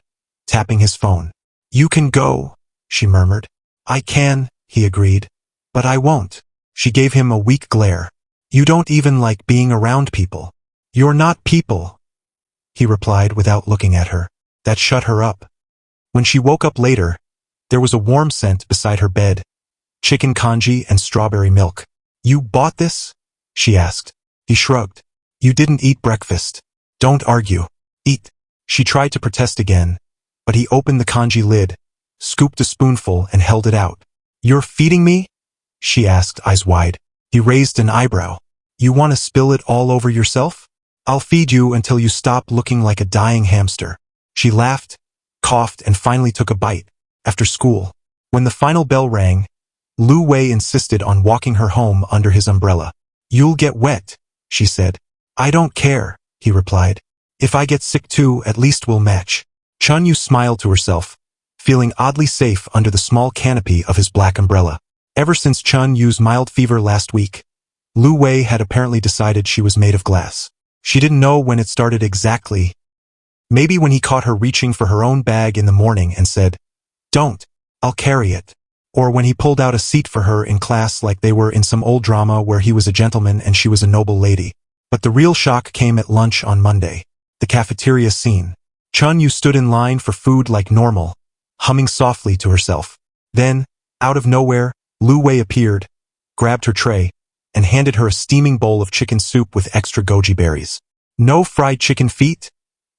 tapping his phone. "You can go," she murmured. "I can," he agreed, But I won't. She gave him a weak glare. You don't even like being around people. You're not people, he replied without looking at her. That shut her up. When she woke up later, there was a warm scent beside her bed, chicken congee and strawberry milk. You bought this? She asked. He shrugged. You didn't eat breakfast. Don't argue. Eat. She tried to protest again, but he opened the congee lid, scooped a spoonful and held it out. You're feeding me? She asked, eyes wide. He raised an eyebrow. You want to spill it all over yourself? I'll feed you until you stop looking like a dying hamster. She laughed, coughed, and finally took a bite. After school, when the final bell rang, Lu Wei insisted on walking her home under his umbrella. You'll get wet, she said. I don't care, he replied. If I get sick too, at least we'll match. Chun Yu smiled to herself, feeling oddly safe under the small canopy of his black umbrella. Ever since Chun Yu's mild fever last week, Lu Wei had apparently decided she was made of glass. She didn't know when it started exactly. Maybe when he caught her reaching for her own bag in the morning and said, Don't, I'll carry it. Or when he pulled out a seat for her in class like they were in some old drama where he was a gentleman and she was a noble lady. But the real shock came at lunch on Monday. The cafeteria scene. Chun Yu stood in line for food like normal, humming softly to herself. Then, out of nowhere, Lu Wei appeared, grabbed her tray, and handed her a steaming bowl of chicken soup with extra goji berries. No fried chicken feet?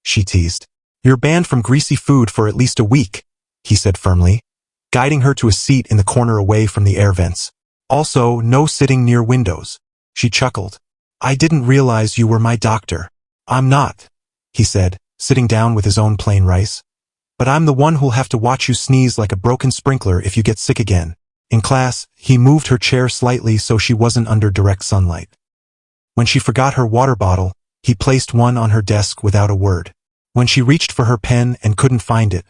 She teased. You're banned from greasy food for at least a week, he said firmly, guiding her to a seat in the corner away from the air vents. Also, no sitting near windows. She chuckled. I didn't realize you were my doctor. I'm not, he said, sitting down with his own plain rice. But I'm the one who'll have to watch you sneeze like a broken sprinkler if you get sick again. In class, he moved her chair slightly so she wasn't under direct sunlight. When she forgot her water bottle, he placed one on her desk without a word. When she reached for her pen and couldn't find it,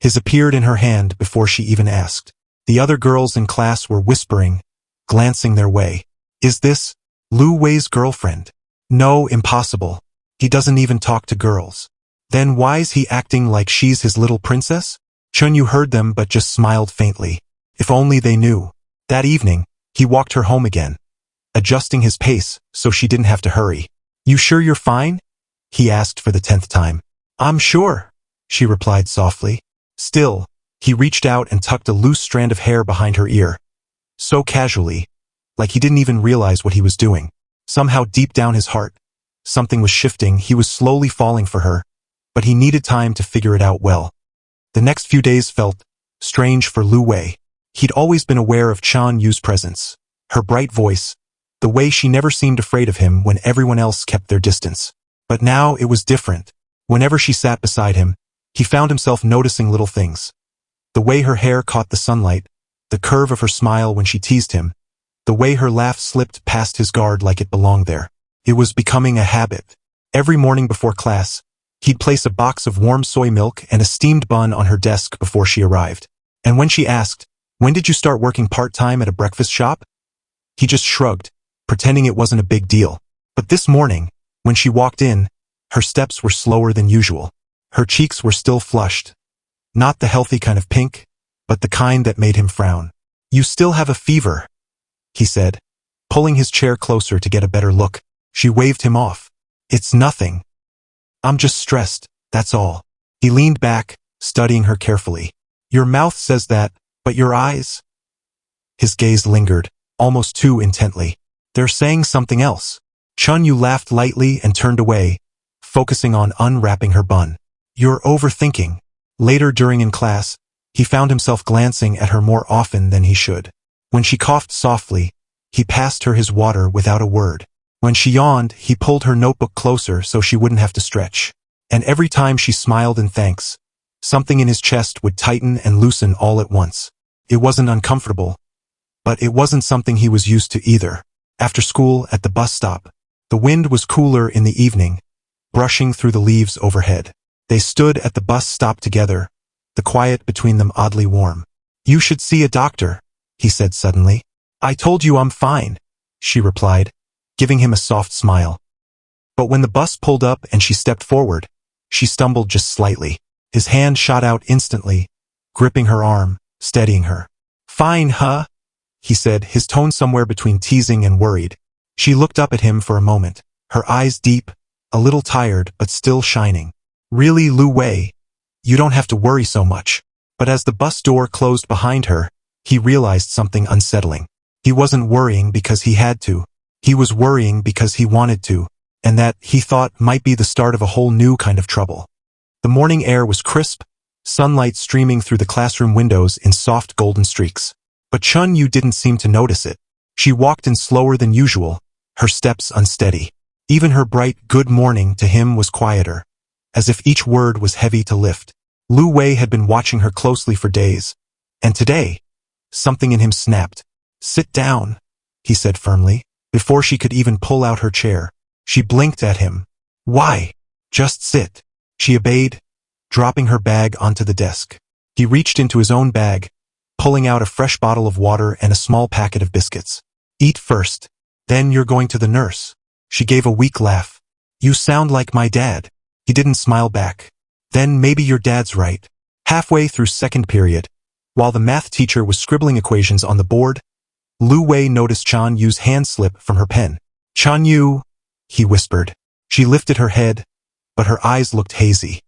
his appeared in her hand before she even asked. The other girls in class were whispering, glancing their way. Is this Lu Wei's girlfriend? No, impossible. He doesn't even talk to girls. Then why's he acting like she's his little princess? Chun Yu heard them but just smiled faintly. If only they knew. That evening, he walked her home again, adjusting his pace so she didn't have to hurry. You sure you're fine? He asked for the 10th time. I'm sure, she replied softly. Still, he reached out and tucked a loose strand of hair behind her ear. So casually, like he didn't even realize what he was doing. Somehow deep down his heart, something was shifting. He was slowly falling for her, but he needed time to figure it out well. The next few days felt strange for Lu Wei. He'd always been aware of Chun Yu's presence, her bright voice, the way she never seemed afraid of him when everyone else kept their distance. But now it was different. Whenever she sat beside him, he found himself noticing little things. The way her hair caught the sunlight, the curve of her smile when she teased him, the way her laugh slipped past his guard like it belonged there. It was becoming a habit. Every morning before class, he'd place a box of warm soy milk and a steamed bun on her desk before she arrived. And when she asked, When did you start working part-time at a breakfast shop? He just shrugged, pretending it wasn't a big deal. But this morning, when she walked in, her steps were slower than usual. Her cheeks were still flushed. Not the healthy kind of pink, but the kind that made him frown. You still have a fever, he said, pulling his chair closer to get a better look. She waved him off. It's nothing. I'm just stressed, that's all. He leaned back, studying her carefully. Your mouth says that, but your eyes? His gaze lingered, almost too intently. They're saying something else. Chun Yu laughed lightly and turned away, focusing on unwrapping her bun. You're overthinking. Later in class, he found himself glancing at her more often than he should. When she coughed softly, he passed her his water without a word. When she yawned, he pulled her notebook closer so she wouldn't have to stretch. And every time she smiled in thanks, something in his chest would tighten and loosen all at once. It wasn't uncomfortable, but it wasn't something he was used to either. After school, at the bus stop, the wind was cooler in the evening, brushing through the leaves overhead. They stood at the bus stop together, the quiet between them oddly warm. You should see a doctor, he said suddenly. I told you I'm fine, she replied, giving him a soft smile. But when the bus pulled up and she stepped forward, she stumbled just slightly. His hand shot out instantly, gripping her arm, steadying her. Fine, huh? he said, his tone somewhere between teasing and worried. She looked up at him for a moment, her eyes deep, a little tired but still shining. Really, Lu Wei? You don't have to worry so much. But as the bus door closed behind her, he realized something unsettling. He wasn't worrying because he had to. He was worrying because he wanted to, and that, he thought, might be the start of a whole new kind of trouble. The morning air was crisp, sunlight streaming through the classroom windows in soft golden streaks. But Chun Yu didn't seem to notice it. She walked in slower than usual, her steps unsteady. Even her bright good morning to him was quieter, as if each word was heavy to lift. Lu Wei had been watching her closely for days, and today, something in him snapped. Sit down, he said firmly. Before she could even pull out her chair, she blinked at him. Why? Just sit. She obeyed, dropping her bag onto the desk. He reached into his own bag, pulling out a fresh bottle of water and a small packet of biscuits. Eat first. Then you're going to the nurse. She gave a weak laugh. You sound like my dad. He didn't smile back. Then maybe your dad's right. Halfway through second period, while the math teacher was scribbling equations on the board, Lu Wei noticed Chun Yu's hand slip from her pen. Chun Yu, he whispered. She lifted her head, but her eyes looked hazy.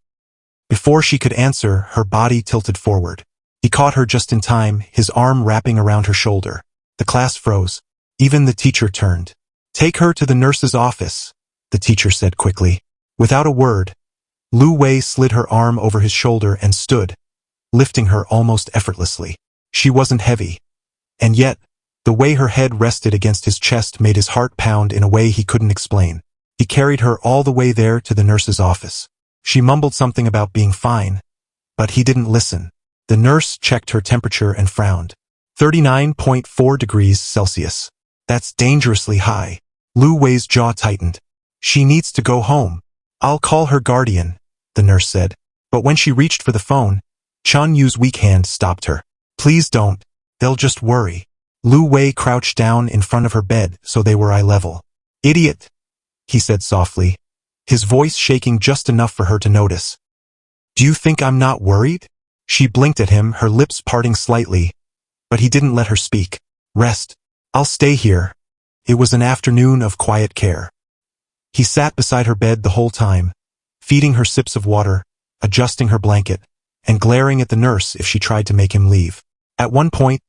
Before she could answer, her body tilted forward. He caught her just in time, his arm wrapping around her shoulder. The class froze. Even the teacher turned. Take her to the nurse's office, the teacher said quickly. Without a word, Lu Wei slid her arm over his shoulder and stood, lifting her almost effortlessly. She wasn't heavy. And yet, the way her head rested against his chest made his heart pound in a way he couldn't explain. He carried her all the way there to the nurse's office. She mumbled something about being fine, but he didn't listen. The nurse checked her temperature and frowned. 39.4 degrees Celsius. That's dangerously high. Lu Wei's jaw tightened. She needs to go home. I'll call her guardian, the nurse said. But when she reached for the phone, Chun Yu's weak hand stopped her. Please don't. They'll just worry. Lu Wei crouched down in front of her bed so they were eye level. Idiot, he said softly, his voice shaking just enough for her to notice. Do you think I'm not worried? She blinked at him, her lips parting slightly, but he didn't let her speak. Rest. I'll stay here. It was an afternoon of quiet care. He sat beside her bed the whole time, feeding her sips of water, adjusting her blanket, and glaring at the nurse if she tried to make him leave. At one point,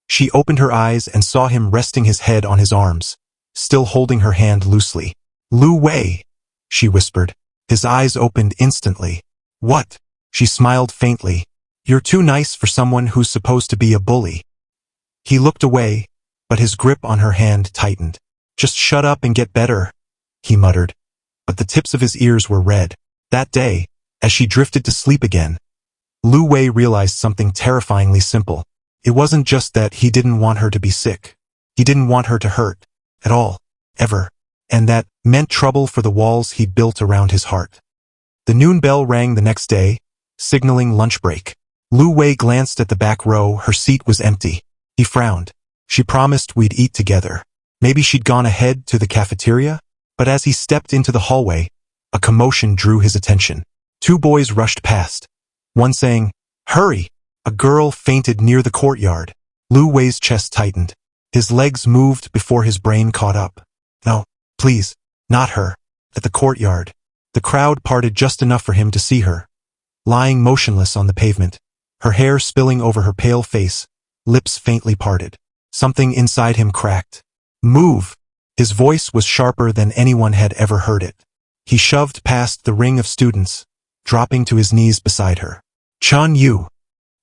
she opened her eyes and saw him resting his head on his arms, still holding her hand loosely. Lu Wei, she whispered. His eyes opened instantly. What? She smiled faintly. You're too nice for someone who's supposed to be a bully. He looked away, but his grip on her hand tightened. Just shut up and get better, he muttered. But the tips of his ears were red. That day, as she drifted to sleep again, Lu Wei realized something terrifyingly simple. It wasn't just that he didn't want her to be sick. He didn't want her to hurt. At all. Ever. And that meant trouble for the walls he'd built around his heart. The noon bell rang the next day, signaling lunch break. Lu Wei glanced at the back row. Her seat was empty. He frowned. She promised we'd eat together. Maybe she'd gone ahead to the cafeteria? But as he stepped into the hallway, a commotion drew his attention. Two boys rushed past, one saying, Hurry! A girl fainted near the courtyard. Lu Wei's chest tightened. His legs moved before his brain caught up. No, please, not her. At the courtyard, the crowd parted just enough for him to see her, lying motionless on the pavement, her hair spilling over her pale face, lips faintly parted. Something inside him cracked. Move! His voice was sharper than anyone had ever heard it. He shoved past the ring of students, dropping to his knees beside her. Chun Yu.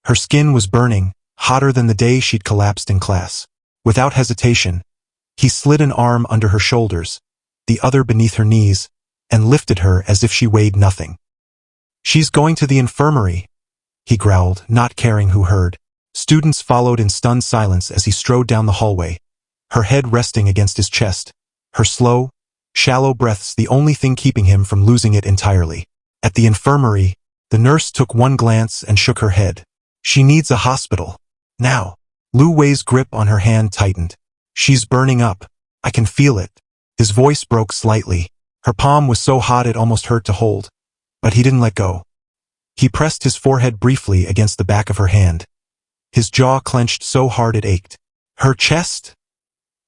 Her skin was burning, hotter than the day she'd collapsed in class. Without hesitation, he slid an arm under her shoulders, the other beneath her knees, and lifted her as if she weighed nothing. She's going to the infirmary, he growled, not caring who heard. Students followed in stunned silence as he strode down the hallway, her head resting against his chest, her slow, shallow breaths the only thing keeping him from losing it entirely. At the infirmary, the nurse took one glance and shook her head. She needs a hospital. Now. Lu Wei's grip on her hand tightened. She's burning up. I can feel it. His voice broke slightly. Her palm was so hot it almost hurt to hold. But he didn't let go. He pressed his forehead briefly against the back of her hand. His jaw clenched so hard it ached. Her chest?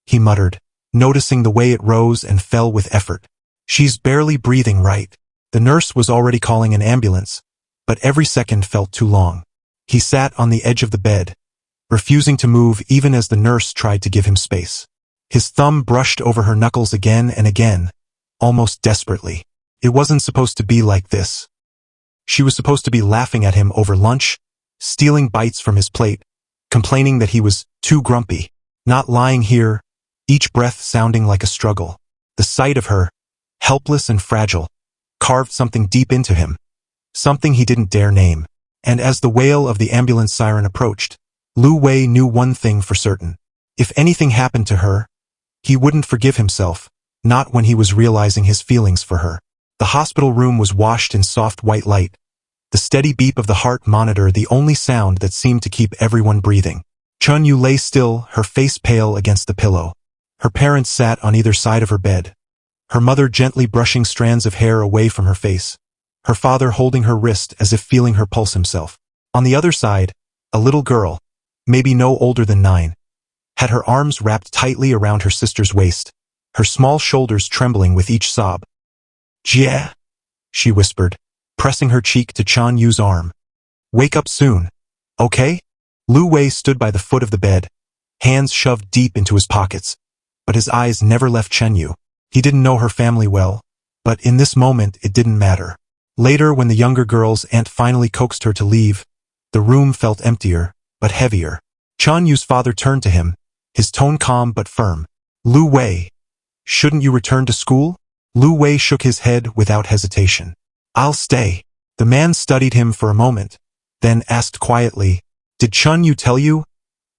He muttered, noticing the way it rose and fell with effort. She's barely breathing right. The nurse was already calling an ambulance, but every second felt too long. He sat on the edge of the bed, refusing to move even as the nurse tried to give him space. His thumb brushed over her knuckles again and again, almost desperately. It wasn't supposed to be like this. She was supposed to be laughing at him over lunch, stealing bites from his plate, complaining that he was too grumpy, not lying here, each breath sounding like a struggle. The sight of her, helpless and fragile, carved something deep into him, something he didn't dare name. And as the wail of the ambulance siren approached, Lu Wei knew one thing for certain. If anything happened to her, he wouldn't forgive himself, not when he was realizing his feelings for her. The hospital room was washed in soft white light, the steady beep of the heart monitor the only sound that seemed to keep everyone breathing. Chun Yu lay still, her face pale against the pillow. Her parents sat on either side of her bed, her mother gently brushing strands of hair away from her face, her father holding her wrist as if feeling her pulse himself. On the other side, a little girl, maybe no older than 9, had her arms wrapped tightly around her sister's waist, her small shoulders trembling with each sob. "Jie," she whispered, pressing her cheek to Chan Yu's arm. "Wake up soon, okay?" Lu Wei stood by the foot of the bed, hands shoved deep into his pockets, but his eyes never left Chen Yu. He didn't know her family well, but in this moment it didn't matter. Later, when the younger girl's aunt finally coaxed her to leave, the room felt emptier, but heavier. Chan Yu's father turned to him, his tone calm but firm. "Lu Wei, shouldn't you return to school?" Lu Wei shook his head without hesitation. "I'll stay." The man studied him for a moment, then asked quietly, "Did Chun Yu tell you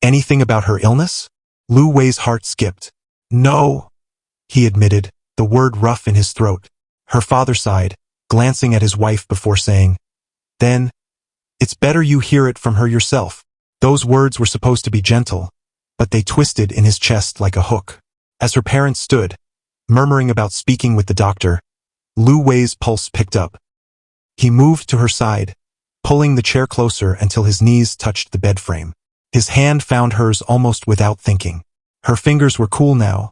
anything about her illness?" Lu Wei's heart skipped. "No," he admitted, the word rough in his throat. Her father sighed, glancing at his wife before saying, "Then, it's better you hear it from her yourself." Those words were supposed to be gentle, but they twisted in his chest like a hook. As her parents stood, murmuring about speaking with the doctor, Lu Wei's pulse picked up. He moved to her side, pulling the chair closer until his knees touched the bed frame. His hand found hers almost without thinking. Her fingers were cool now,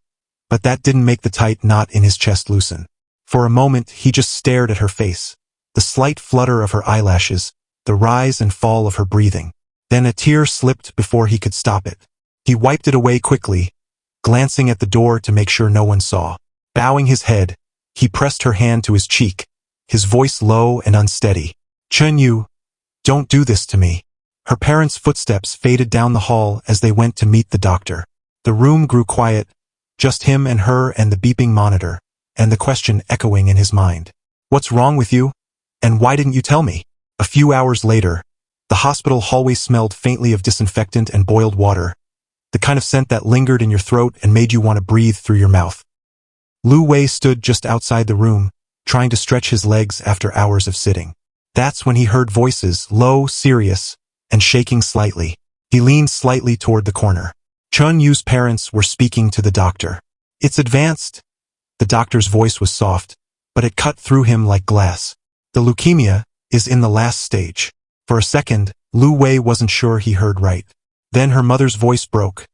but that didn't make the tight knot in his chest loosen. For a moment, he just stared at her face, the slight flutter of her eyelashes, the rise and fall of her breathing. Then a tear slipped before he could stop it. He wiped it away quickly, glancing at the door to make sure no one saw. Bowing his head, he pressed her hand to his cheek, his voice low and unsteady. "Chen Yu, don't do this to me." Her parents' footsteps faded down the hall as they went to meet the doctor. The room grew quiet, just him and her and the beeping monitor, and the question echoing in his mind. "What's wrong with you? And why didn't you tell me?" A few hours later, the hospital hallway smelled faintly of disinfectant and boiled water, the kind of scent that lingered in your throat and made you want to breathe through your mouth. Lu Wei stood just outside the room, trying to stretch his legs after hours of sitting. That's when he heard voices, low, serious, and shaking slightly. He leaned slightly toward the corner. Chun Yu's parents were speaking to the doctor. "It's advanced." The doctor's voice was soft, but it cut through him like glass. "The leukemia is in the last stage." For a second, Lu Wei wasn't sure he heard right. Then her mother's voice broke,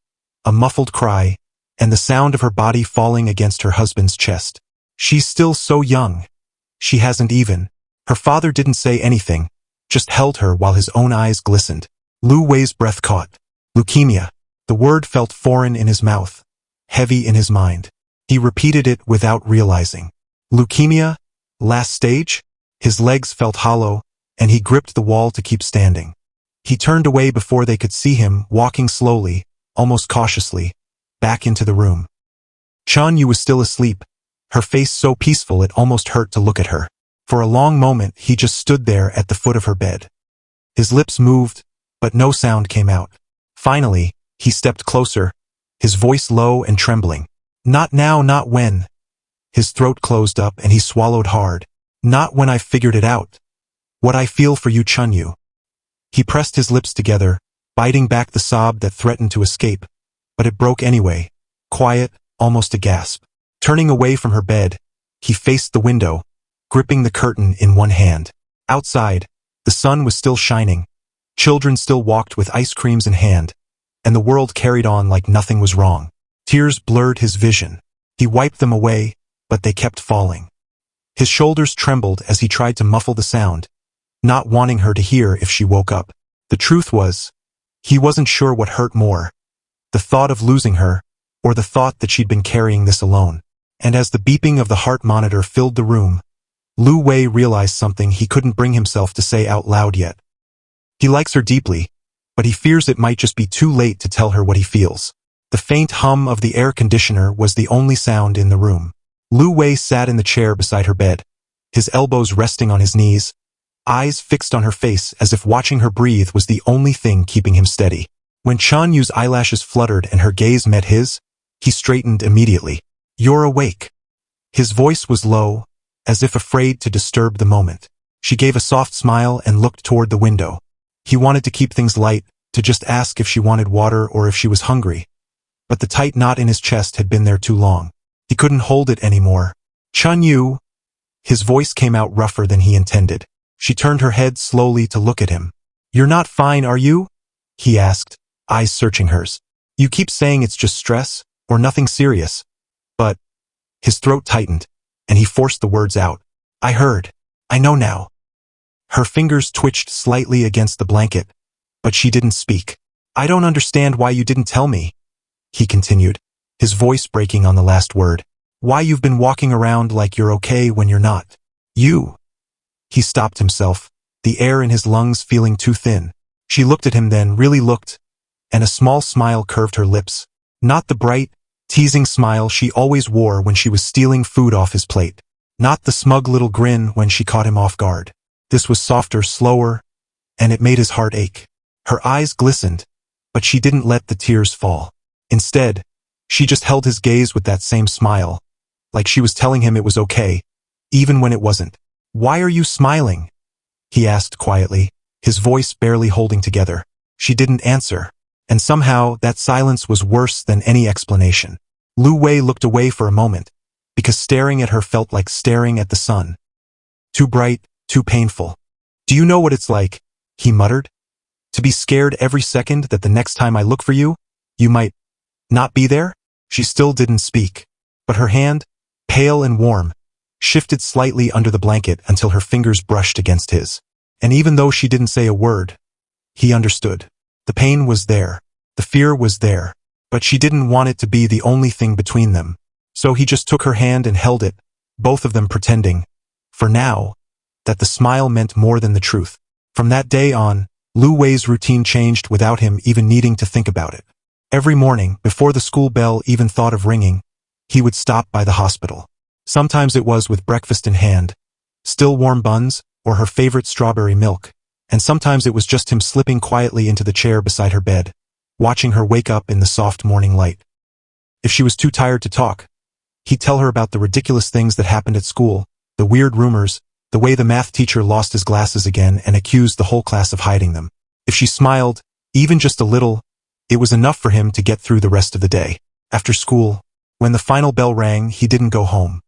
a muffled cry, and the sound of her body falling against her husband's chest. "She's still so young. She hasn't even." Her father didn't say anything, just held her while his own eyes glistened. Lu Wei's breath caught. Leukemia. The word felt foreign in his mouth, heavy in his mind. He repeated it without realizing. "Leukemia? Last stage?" His legs felt hollow, and he gripped the wall to keep standing. He turned away before they could see him, walking slowly, almost cautiously, back into the room. Chan Yu was still asleep, her face so peaceful it almost hurt to look at her. For a long moment, he just stood there at the foot of her bed. His lips moved, but no sound came out. Finally, he stepped closer, his voice low and trembling. "Not now, not when." His throat closed up and he swallowed hard. "Not when I've figured it out. What I feel for you, Chun Yu." He pressed his lips together, biting back the sob that threatened to escape, but it broke anyway, quiet, almost a gasp. Turning away from her bed, he faced the window, gripping the curtain in one hand. Outside, the sun was still shining, children still walked with ice creams in hand, and the world carried on like nothing was wrong. Tears blurred his vision. He wiped them away, but they kept falling. His shoulders trembled as he tried to muffle the sound, not wanting her to hear if she woke up. The truth was, he wasn't sure what hurt more, the thought of losing her, or the thought that she'd been carrying this alone. And as the beeping of the heart monitor filled the room, Lu Wei realized something he couldn't bring himself to say out loud yet. He likes her deeply, but he fears it might just be too late to tell her what he feels. The faint hum of the air conditioner was the only sound in the room. Lu Wei sat in the chair beside her bed, his elbows resting on his knees, eyes fixed on her face as if watching her breathe was the only thing keeping him steady. When Chan Yu's eyelashes fluttered and her gaze met his, he straightened immediately. "You're awake." His voice was low, as if afraid to disturb the moment. She gave a soft smile and looked toward the window. He wanted to keep things light, to just ask if she wanted water or if she was hungry. But the tight knot in his chest had been there too long. He couldn't hold it anymore. "Chan Yu." His voice came out rougher than he intended. She turned her head slowly to look at him. "You're not fine, are you?" he asked, eyes searching hers. "You keep saying it's just stress, or nothing serious." But his throat tightened, and he forced the words out. "I heard. I know now." Her fingers twitched slightly against the blanket, but she didn't speak. "I don't understand why you didn't tell me," he continued, his voice breaking on the last word. "Why you've been walking around like you're okay when you're not. You." He stopped himself, the air in his lungs feeling too thin. She looked at him then, really looked, and a small smile curved her lips. Not the bright, teasing smile she always wore when she was stealing food off his plate. Not the smug little grin when she caught him off guard. This was softer, slower, and it made his heart ache. Her eyes glistened, but she didn't let the tears fall. Instead, she just held his gaze with that same smile, like she was telling him it was okay, even when it wasn't. "Why are you smiling?" he asked quietly, his voice barely holding together. She didn't answer, and somehow that silence was worse than any explanation. Lu Wei looked away for a moment, because staring at her felt like staring at the sun. Too bright, too painful. "Do you know what it's like?" he muttered. "To be scared every second that the next time I look for you, you might not be there?" She still didn't speak, but her hand, pale and warm, shifted slightly under the blanket until her fingers brushed against his. And even though she didn't say a word, he understood. The pain was there, the fear was there, but she didn't want it to be the only thing between them. So he just took her hand and held it, both of them pretending, for now, that the smile meant more than the truth. From that day on, Lu Wei's routine changed without him even needing to think about it. Every morning, before the school bell even thought of ringing, he would stop by the hospital. Sometimes it was with breakfast in hand, still warm buns, or her favorite strawberry milk, and sometimes it was just him slipping quietly into the chair beside her bed, watching her wake up in the soft morning light. If she was too tired to talk, he'd tell her about the ridiculous things that happened at school, the weird rumors, the way the math teacher lost his glasses again and accused the whole class of hiding them. If she smiled, even just a little, it was enough for him to get through the rest of the day. After school, when the final bell rang, he didn't go home.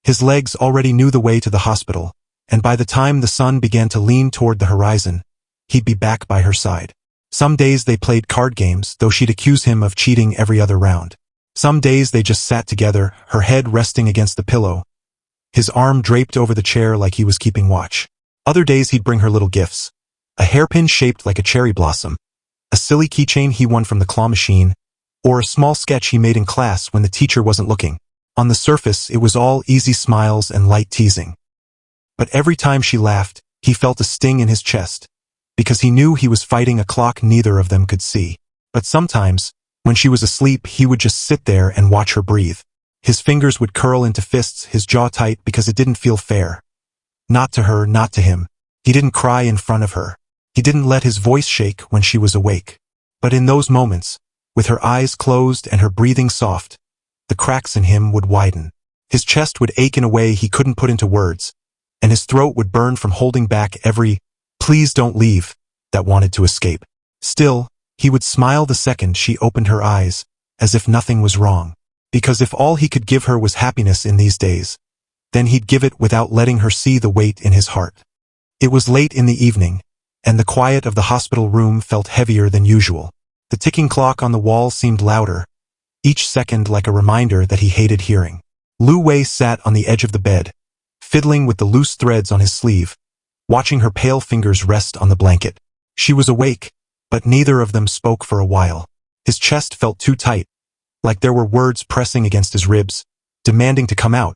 His legs already knew the way to the hospital, and by the time the sun began to lean toward the horizon, he'd be back by her side. Some days they played card games, though she'd accuse him of cheating every other round. Some days they just sat together, her head resting against the pillow, his arm draped over the chair like he was keeping watch. Other days he'd bring her little gifts. A hairpin shaped like a cherry blossom, a silly keychain he won from the claw machine, or a small sketch he made in class when the teacher wasn't looking. On the surface, it was all easy smiles and light teasing. But every time she laughed, he felt a sting in his chest, because he knew he was fighting a clock neither of them could see. But sometimes, when she was asleep, he would just sit there and watch her breathe. His fingers would curl into fists, his jaw tight because it didn't feel fair. Not to her, not to him. He didn't cry in front of her. He didn't let his voice shake when she was awake. But in those moments, with her eyes closed and her breathing soft, the cracks in him would widen. His chest would ache in a way he couldn't put into words, and his throat would burn from holding back every "please don't leave" that wanted to escape. Still, he would smile the second she opened her eyes, as if nothing was wrong. Because if all he could give her was happiness in these days, then he'd give it without letting her see the weight in his heart. It was late in the evening, and the quiet of the hospital room felt heavier than usual. The ticking clock on the wall seemed louder, each second like a reminder that he hated hearing. Lu Wei sat on the edge of the bed, fiddling with the loose threads on his sleeve, watching her pale fingers rest on the blanket. She was awake, but neither of them spoke for a while. His chest felt too tight, like there were words pressing against his ribs, demanding to come out,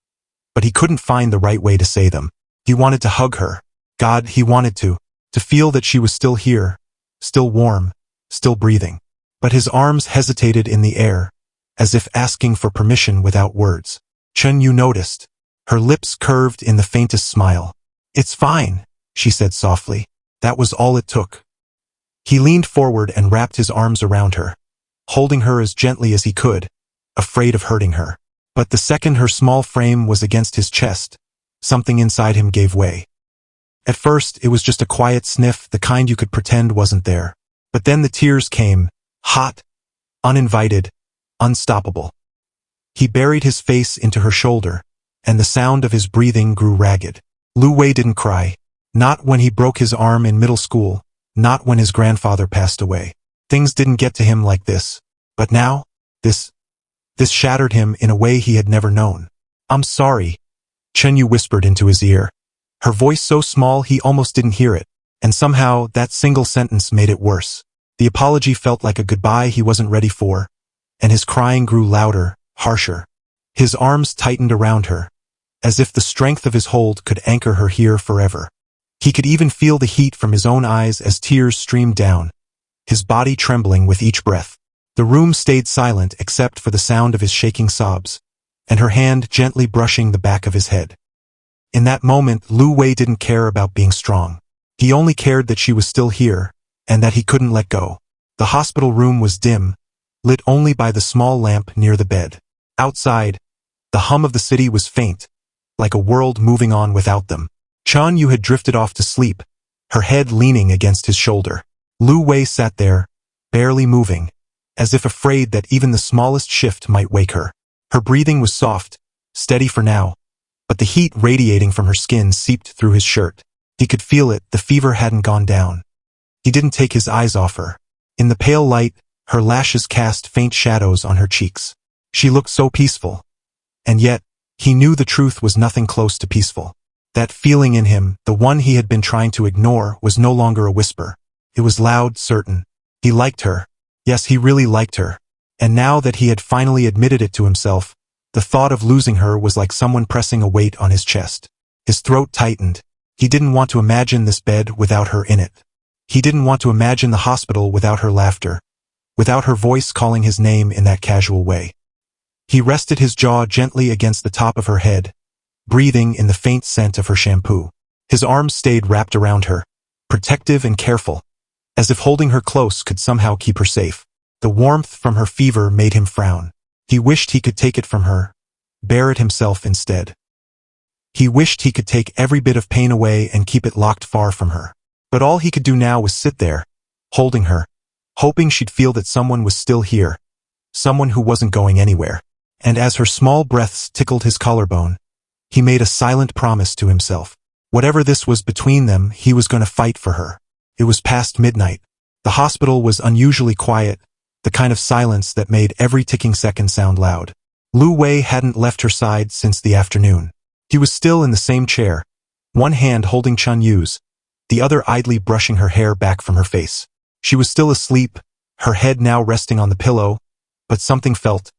but he couldn't find the right way to say them. He wanted to hug her. God, he wanted to feel that she was still here, still warm, still breathing. But his arms hesitated in the air, as if asking for permission without words. Chen Yu noticed. Her lips curved in the faintest smile. "It's fine," she said softly. That was all it took. He leaned forward and wrapped his arms around her, holding her as gently as he could, afraid of hurting her. But the second her small frame was against his chest, something inside him gave way. At first, it was just a quiet sniff, the kind you could pretend wasn't there. But then the tears came, hot, uninvited, unstoppable. He buried his face into her shoulder, and the sound of his breathing grew ragged. Lu Wei didn't cry. Not when he broke his arm in middle school, not when his grandfather passed away. Things didn't get to him like this. But now, this shattered him in a way he had never known. "I'm sorry," Chen Yu whispered into his ear, her voice so small he almost didn't hear it, and somehow that single sentence made it worse. The apology felt like a goodbye he wasn't ready for, and his crying grew louder, harsher. His arms tightened around her, as if the strength of his hold could anchor her here forever. He could even feel the heat from his own eyes as tears streamed down, his body trembling with each breath. The room stayed silent except for the sound of his shaking sobs, and her hand gently brushing the back of his head. In that moment, Lu Wei didn't care about being strong. He only cared that she was still here, and that he couldn't let go. The hospital room was dim, lit only by the small lamp near the bed. Outside, the hum of the city was faint, like a world moving on without them. Chen Yu had drifted off to sleep, her head leaning against his shoulder. Lu Wei sat there, barely moving, as if afraid that even the smallest shift might wake her. Her breathing was soft, steady for now, but the heat radiating from her skin seeped through his shirt. He could feel it, the fever hadn't gone down. He didn't take his eyes off her. In the pale light, her lashes cast faint shadows on her cheeks. She looked so peaceful. And yet, he knew the truth was nothing close to peaceful. That feeling in him, the one he had been trying to ignore, was no longer a whisper. It was loud, certain. He liked her. Yes, he really liked her. And now that he had finally admitted it to himself, the thought of losing her was like someone pressing a weight on his chest. His throat tightened. He didn't want to imagine this bed without her in it. He didn't want to imagine the hospital without her laughter, without her voice calling his name in that casual way. He rested his jaw gently against the top of her head, breathing in the faint scent of her shampoo. His arms stayed wrapped around her, protective and careful, as if holding her close could somehow keep her safe. The warmth from her fever made him frown. He wished he could take it from her, bear it himself instead. He wished he could take every bit of pain away and keep it locked far from her. But all he could do now was sit there, holding her, hoping she'd feel that someone was still here, someone who wasn't going anywhere. And as her small breaths tickled his collarbone, he made a silent promise to himself. Whatever this was between them, he was going to fight for her. It was past midnight. The hospital was unusually quiet, the kind of silence that made every ticking second sound loud. Lu Wei hadn't left her side since the afternoon. He was still in the same chair, one hand holding Chen Yu's, the other idly brushing her hair back from her face. She was still asleep, her head now resting on the pillow, but something felt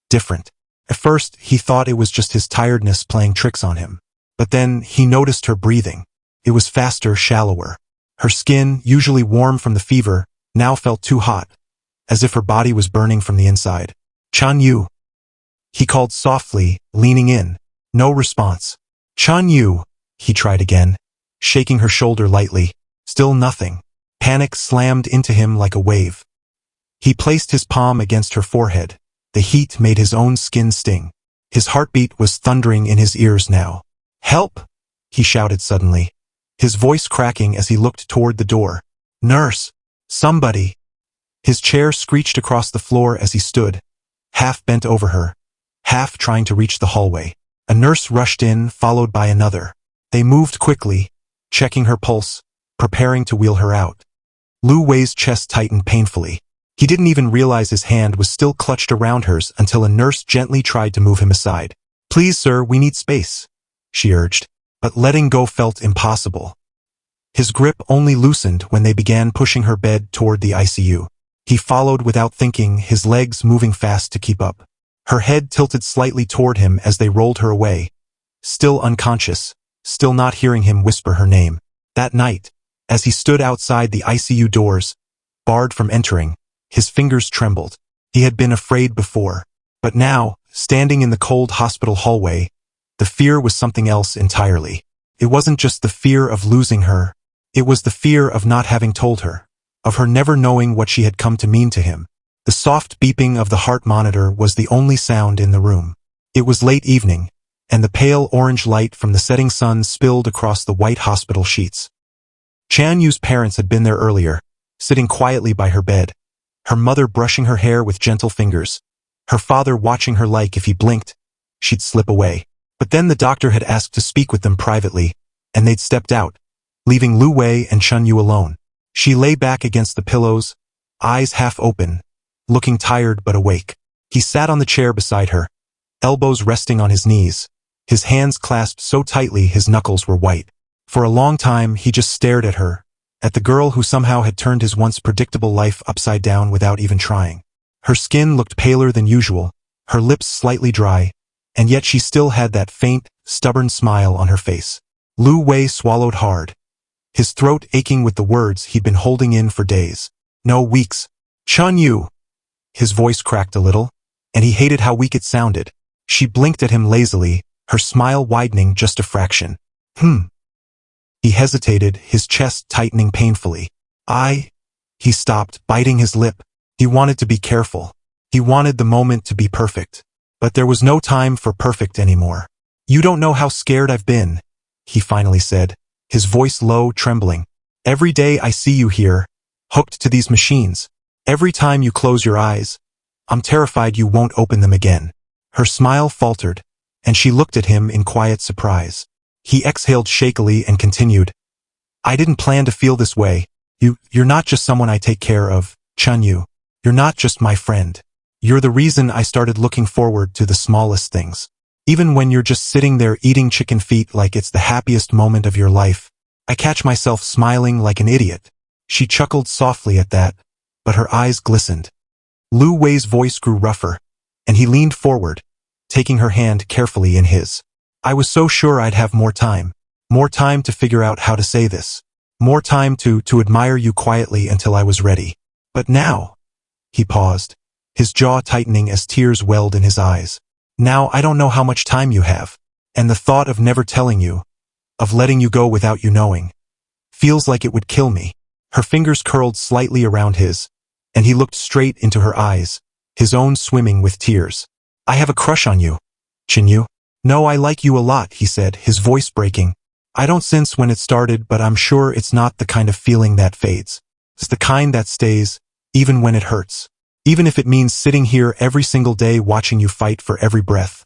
different. At first, he thought it was just his tiredness playing tricks on him. But then, he noticed her breathing. It was faster, shallower. Her skin, usually warm from the fever, now felt too hot, as if her body was burning from the inside. "Chen Yu," he called softly, leaning in. No response. "Chen Yu," he tried again, shaking her shoulder lightly. Still nothing. Panic slammed into him like a wave. He placed his palm against her forehead. The heat made his own skin sting. His heartbeat was thundering in his ears now. "Help!" he shouted suddenly, his voice cracking as he looked toward the door. "Nurse! Somebody!" His chair screeched across the floor as he stood, half bent over her, half trying to reach the hallway. A nurse rushed in, followed by another. They moved quickly, checking her pulse, preparing to wheel her out. Lu Wei's chest tightened painfully. He didn't even realize his hand was still clutched around hers until a nurse gently tried to move him aside. "Please, sir, we need space," she urged. But letting go felt impossible. His grip only loosened when they began pushing her bed toward the ICU. He followed without thinking, his legs moving fast to keep up. Her head tilted slightly toward him as they rolled her away, still unconscious, still not hearing him whisper her name. That night, as he stood outside the ICU doors, barred from entering, his fingers trembled. He had been afraid before, but now, standing in the cold hospital hallway, the fear was something else entirely. It wasn't just the fear of losing her, it was the fear of not having told her, of her never knowing what she had come to mean to him. The soft beeping of the heart monitor was the only sound in the room. It was late evening, and the pale orange light from the setting sun spilled across the white hospital sheets. Chan Yu's parents had been there earlier, sitting quietly by her bed, her mother brushing her hair with gentle fingers, her father watching her like if he blinked, she'd slip away. But then the doctor had asked to speak with them privately, and they'd stepped out, leaving Lu Wei and Chun Yu alone. She lay back against the pillows, eyes half open, looking tired but awake. He sat on the chair beside her, elbows resting on his knees, his hands clasped so tightly his knuckles were white. For a long time he just stared at her, at the girl who somehow had turned his once predictable life upside down without even trying. Her skin looked paler than usual, her lips slightly dry, and yet she still had that faint, stubborn smile on her face. Lu Wei swallowed hard, his throat aching with the words he'd been holding in for days. No, weeks. "Chun Yu." His voice cracked a little, and he hated how weak it sounded. She blinked at him lazily, her smile widening just a fraction. He hesitated, his chest tightening painfully. He stopped, biting his lip. He wanted to be careful. He wanted the moment to be perfect. But there was no time for perfect anymore. "You don't know how scared I've been," he finally said, his voice low, trembling. "Every day I see you here, hooked to these machines. Every time you close your eyes, I'm terrified you won't open them again." Her smile faltered, and she looked at him in quiet surprise. He exhaled shakily and continued, "I didn't plan to feel this way. You're not just someone I take care of, Chun Yu. You're not just my friend. You're the reason I started looking forward to the smallest things. Even when you're just sitting there eating chicken feet like it's the happiest moment of your life, I catch myself smiling like an idiot." She chuckled softly at that, but her eyes glistened. Lu Wei's voice grew rougher, and he leaned forward, taking her hand carefully in his. "I was so sure I'd have more time to figure out how to say this, more time to admire you quietly until I was ready. But now," he paused, his jaw tightening as tears welled in his eyes. "Now I don't know how much time you have, and the thought of never telling you, of letting you go without you knowing, feels like it would kill me." Her fingers curled slightly around his, and he looked straight into her eyes, his own swimming with tears. "I have a crush on you, Chun Yu." "No, I like you a lot," he said, his voice breaking. "I don't sense when it started, but I'm sure it's not the kind of feeling that fades. It's the kind that stays, even when it hurts. Even if it means sitting here every single day watching you fight for every breath,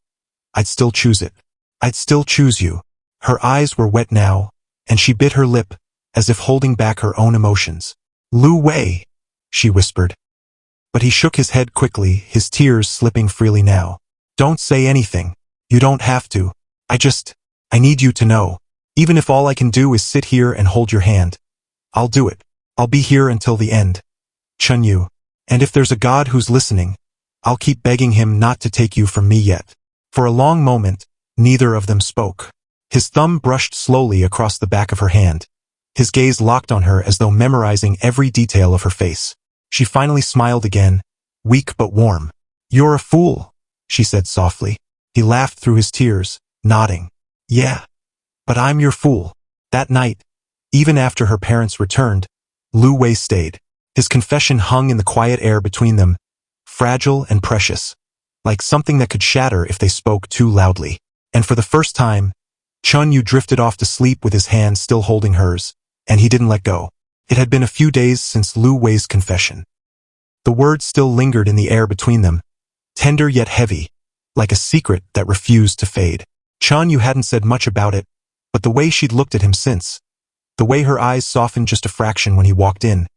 I'd still choose it. I'd still choose you." Her eyes were wet now, and she bit her lip, as if holding back her own emotions. "Lu Wei," she whispered. But he shook his head quickly, his tears slipping freely now. "Don't say anything. You don't have to. I need you to know. Even if all I can do is sit here and hold your hand, I'll do it. I'll be here until the end, Chun Yu. And if there's a God who's listening, I'll keep begging him not to take you from me yet." For a long moment, neither of them spoke. His thumb brushed slowly across the back of her hand, his gaze locked on her as though memorizing every detail of her face. She finally smiled again, weak but warm. "You're a fool," she said softly. He laughed through his tears, nodding. "Yeah, but I'm your fool." That night, even after her parents returned, Lu Wei stayed. His confession hung in the quiet air between them, fragile and precious, like something that could shatter if they spoke too loudly. And for the first time, Chun Yu drifted off to sleep with his hand still holding hers, and he didn't let go. It had been a few days since Lu Wei's confession. The words still lingered in the air between them, tender yet heavy, like a secret that refused to fade. Chun Yu hadn't said much about it, but the way she'd looked at him since, the way her eyes softened just a fraction when he walked in,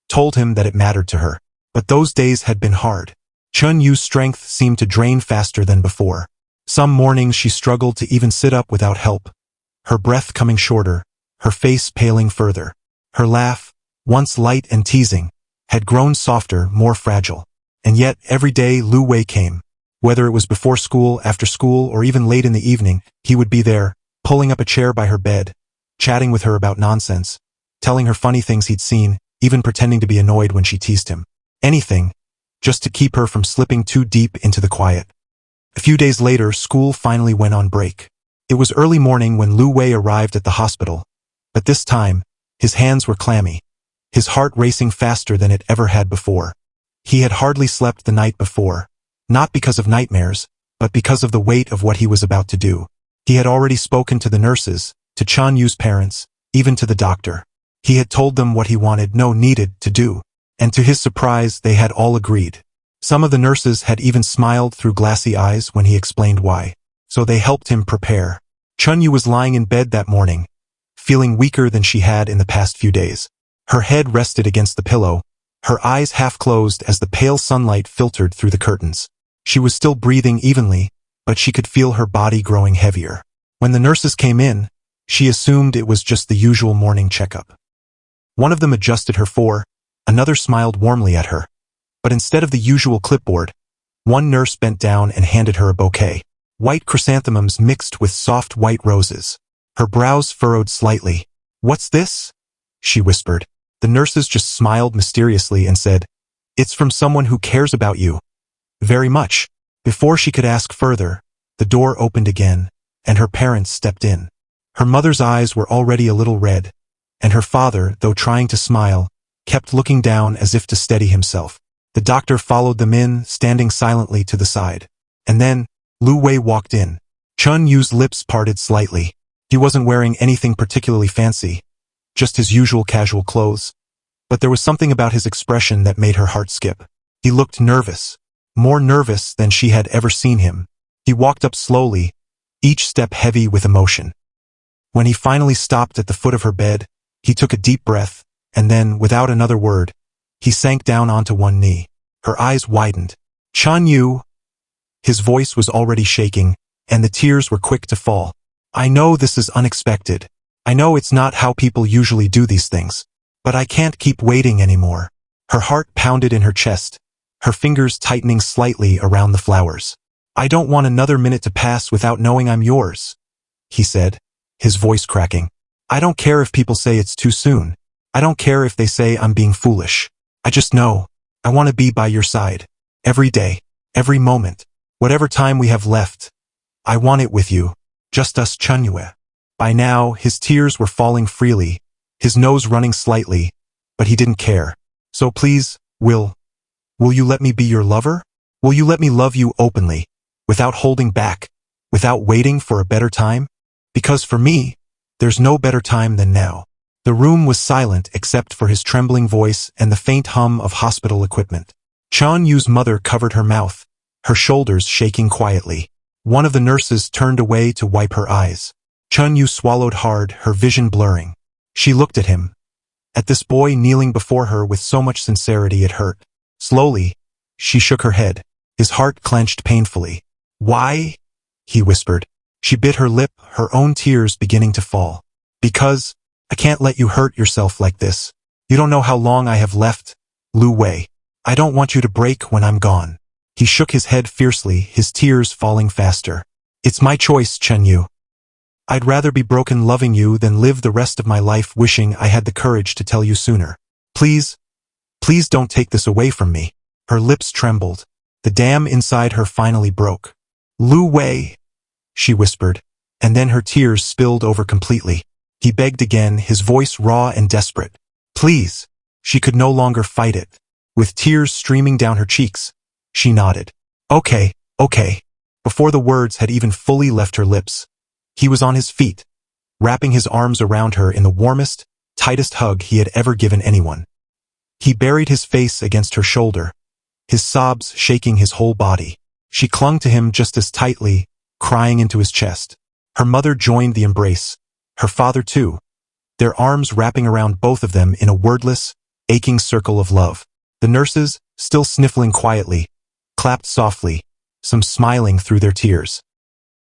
told him that it mattered to her. But those days had been hard. Chun Yu's strength seemed to drain faster than before. Some mornings she struggled to even sit up without help, her breath coming shorter, her face paling further. Her laugh, once light and teasing, had grown softer, more fragile. And yet, every day Lu Wei came. Whether it was before school, after school, or even late in the evening, he would be there, pulling up a chair by her bed, chatting with her about nonsense, telling her funny things he'd seen, even pretending to be annoyed when she teased him. Anything, just to keep her from slipping too deep into the quiet. A few days later, school finally went on break. It was early morning when Lu Wei arrived at the hospital, but this time, his hands were clammy, his heart racing faster than it ever had before. He had hardly slept the night before, not because of nightmares, but because of the weight of what he was about to do. He had already spoken to the nurses, to Chun Yu's parents, even to the doctor. He had told them what he needed to do, and to his surprise they had all agreed. Some of the nurses had even smiled through glassy eyes when he explained why. So they helped him prepare. Chun Yu was lying in bed that morning, feeling weaker than she had in the past few days. Her head rested against the pillow, her eyes half closed as the pale sunlight filtered through the curtains. She was still breathing evenly, but she could feel her body growing heavier. When the nurses came in, she assumed it was just the usual morning checkup. One of them adjusted her for, another smiled warmly at her. But instead of the usual clipboard, one nurse bent down and handed her a bouquet. White chrysanthemums mixed with soft white roses. Her brows furrowed slightly. "What's this?" she whispered. The nurses just smiled mysteriously and said, "It's from someone who cares about you very much." Before she could ask further, the door opened again, and her parents stepped in. Her mother's eyes were already a little red, and her father, though trying to smile, kept looking down as if to steady himself. The doctor followed them in, standing silently to the side. And then, Lu Wei walked in. Chun Yu's lips parted slightly. He wasn't wearing anything particularly fancy, just his usual casual clothes. But there was something about his expression that made her heart skip. He looked nervous, more nervous than she had ever seen him. He walked up slowly, each step heavy with emotion. When he finally stopped at the foot of her bed, he took a deep breath, and then, without another word, he sank down onto one knee. Her eyes widened. "Chun Yu." His voice was already shaking, and the tears were quick to fall. "I know this is unexpected. I know it's not how people usually do these things. But I can't keep waiting anymore." Her heart pounded in her chest, her fingers tightening slightly around the flowers. "I don't want another minute to pass without knowing I'm yours," he said, his voice cracking. "I don't care if people say it's too soon. I don't care if they say I'm being foolish. I just know, I want to be by your side. Every day, every moment. Whatever time we have left, I want it with you. Just us." Chun Yu. By now, his tears were falling freely, his nose running slightly, but he didn't care. "So please, will you let me be your lover? Will you let me love you openly, without holding back, without waiting for a better time? Because for me, there's no better time than now." The room was silent except for his trembling voice and the faint hum of hospital equipment. Chun Yu's mother covered her mouth, her shoulders shaking quietly. One of the nurses turned away to wipe her eyes. Chun Yu swallowed hard, her vision blurring. She looked at him, at this boy kneeling before her with so much sincerity it hurt. Slowly, she shook her head. His heart clenched painfully. "Why?" he whispered. She bit her lip, her own tears beginning to fall. "Because I can't let you hurt yourself like this. You don't know how long I have left, Lu Wei. I don't want you to break when I'm gone." He shook his head fiercely, his tears falling faster. "It's my choice, Chun Yu. I'd rather be broken loving you than live the rest of my life wishing I had the courage to tell you sooner. Please don't take this away from me." Her lips trembled. The dam inside her finally broke. "Lu Wei," she whispered, and then her tears spilled over completely. He begged again, his voice raw and desperate. "Please." She could no longer fight it. With tears streaming down her cheeks, she nodded. Okay. Before the words had even fully left her lips, he was on his feet, wrapping his arms around her in the warmest, tightest hug he had ever given anyone. He buried his face against her shoulder, his sobs shaking his whole body. She clung to him just as tightly, crying into his chest. Her mother joined the embrace, her father too, their arms wrapping around both of them in a wordless, aching circle of love. The nurses, still sniffling quietly, clapped softly, some smiling through their tears.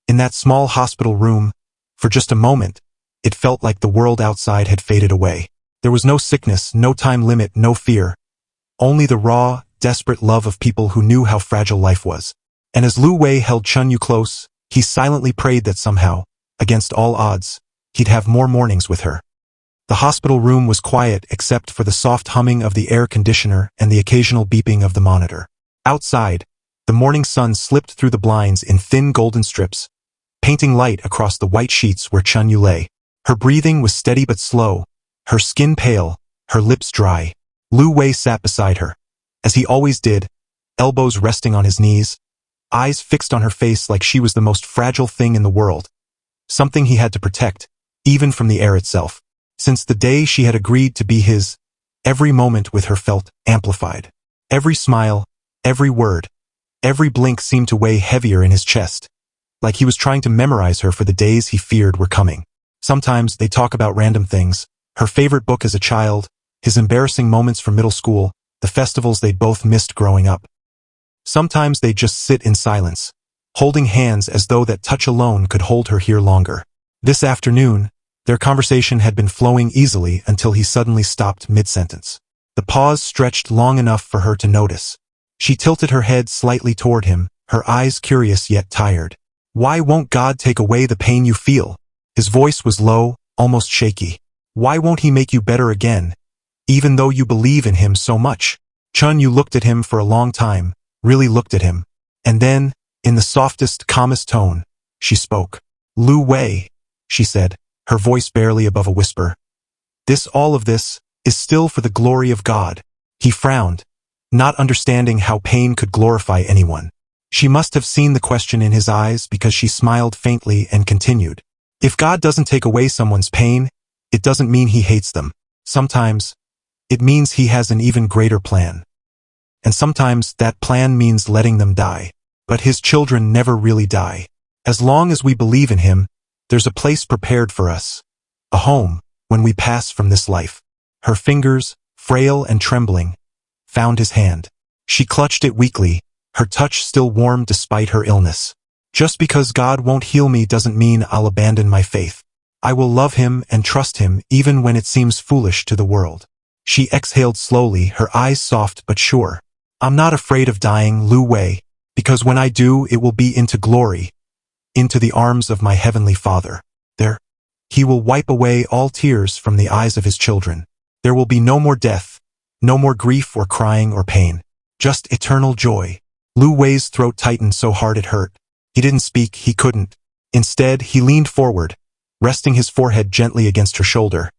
In that small hospital room, for just a moment, it felt like the world outside had faded away. There was no sickness, no time limit, no fear. Only the raw, desperate love of people who knew how fragile life was. And as Lu Wei held Chun Yu close, he silently prayed that somehow, against all odds, he'd have more mornings with her. The hospital room was quiet except for the soft humming of the air conditioner and the occasional beeping of the monitor. Outside, the morning sun slipped through the blinds in thin golden strips, painting light across the white sheets where Chun Yu lay. Her breathing was steady but slow, her skin pale, her lips dry. Lu Wei sat beside her, as he always did, elbows resting on his knees, eyes fixed on her face like she was the most fragile thing in the world, something he had to protect, even from the air itself. Since the day she had agreed to be his, every moment with her felt amplified. Every smile, every word, every blink seemed to weigh heavier in his chest, like he was trying to memorize her for the days he feared were coming. Sometimes they talk about random things, her favorite book as a child, his embarrassing moments from middle school, the festivals they'd both missed growing up. Sometimes they'd just sit in silence, holding hands as though that touch alone could hold her here longer. This afternoon, their conversation had been flowing easily until he suddenly stopped mid-sentence. The pause stretched long enough for her to notice. She tilted her head slightly toward him, her eyes curious yet tired. "Why won't God take away the pain you feel?" His voice was low, almost shaky. "Why won't he make you better again, even though you believe in him so much?" Chun Yu looked at him for a long time, really looked at him. And then, in the softest, calmest tone, she spoke. "Lu Wei," she said, her voice barely above a whisper. All of this, is still for the glory of God." He frowned, not understanding how pain could glorify anyone. She must have seen the question in his eyes because she smiled faintly and continued. "If God doesn't take away someone's pain, it doesn't mean he hates them. Sometimes, it means he has an even greater plan. And sometimes that plan means letting them die. But his children never really die. As long as we believe in him, there's a place prepared for us. A home, when we pass from this life." Her fingers, frail and trembling, found his hand. She clutched it weakly, her touch still warm despite her illness. "Just because God won't heal me doesn't mean I'll abandon my faith. I will love him and trust him even when it seems foolish to the world." She exhaled slowly, her eyes soft but sure. "I'm not afraid of dying, Lu Wei, because when I do, it will be into glory, into the arms of my heavenly Father. There, he will wipe away all tears from the eyes of his children. There will be no more death, no more grief or crying or pain, just eternal joy." Lu Wei's throat tightened so hard it hurt. He didn't speak, he couldn't. Instead, he leaned forward, resting his forehead gently against her shoulder,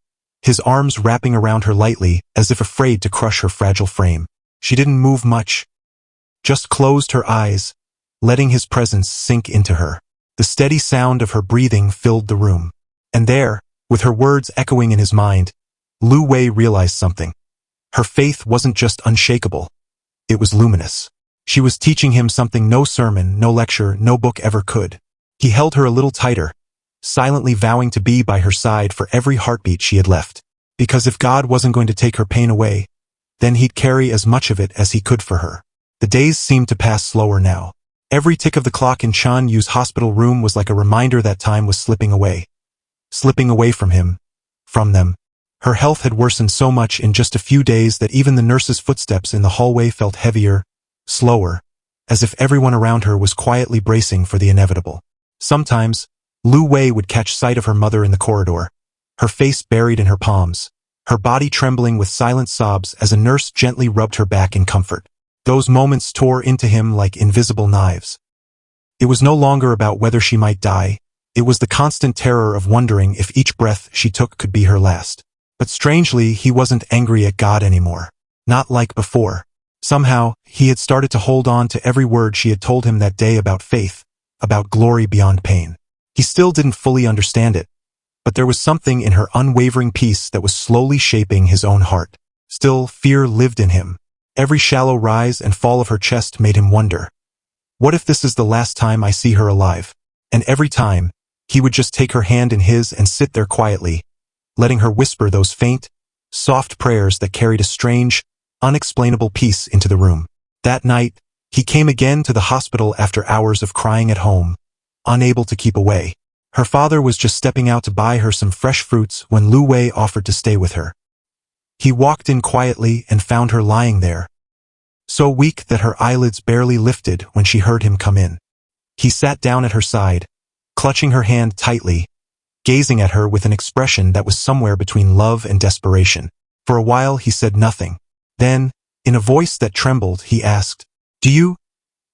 his arms wrapping around her lightly as if afraid to crush her fragile frame. She didn't move much, just closed her eyes, letting his presence sink into her. The steady sound of her breathing filled the room. And there, with her words echoing in his mind, Lu Wei realized something. Her faith wasn't just unshakable. It was luminous. She was teaching him something no sermon, no lecture, no book ever could. He held her a little tighter, silently vowing to be by her side for every heartbeat she had left. Because if God wasn't going to take her pain away, then he'd carry as much of it as he could for her. The days seemed to pass slower now. Every tick of the clock in Chun Yu's hospital room was like a reminder that time was slipping away from him, from them. Her health had worsened so much in just a few days that even the nurse's footsteps in the hallway felt heavier, slower, as if everyone around her was quietly bracing for the inevitable. Sometimes, Lu Wei would catch sight of her mother in the corridor, her face buried in her palms, her body trembling with silent sobs as a nurse gently rubbed her back in comfort. Those moments tore into him like invisible knives. It was no longer about whether she might die, it was the constant terror of wondering if each breath she took could be her last. But strangely, he wasn't angry at God anymore. Not like before. Somehow, he had started to hold on to every word she had told him that day about faith, about glory beyond pain. He still didn't fully understand it, but there was something in her unwavering peace that was slowly shaping his own heart. Still, fear lived in him. Every shallow rise and fall of her chest made him wonder, what if this is the last time I see her alive? And every time, he would just take her hand in his and sit there quietly, letting her whisper those faint, soft prayers that carried a strange, unexplainable peace into the room. That night, he came again to the hospital after hours of crying at home, unable to keep away. Her father was just stepping out to buy her some fresh fruits when Lu Wei offered to stay with her. He walked in quietly and found her lying there, so weak that her eyelids barely lifted when she heard him come in. He sat down at her side, clutching her hand tightly, gazing at her with an expression that was somewhere between love and desperation. For a while he said nothing. Then, in a voice that trembled, he asked, Do you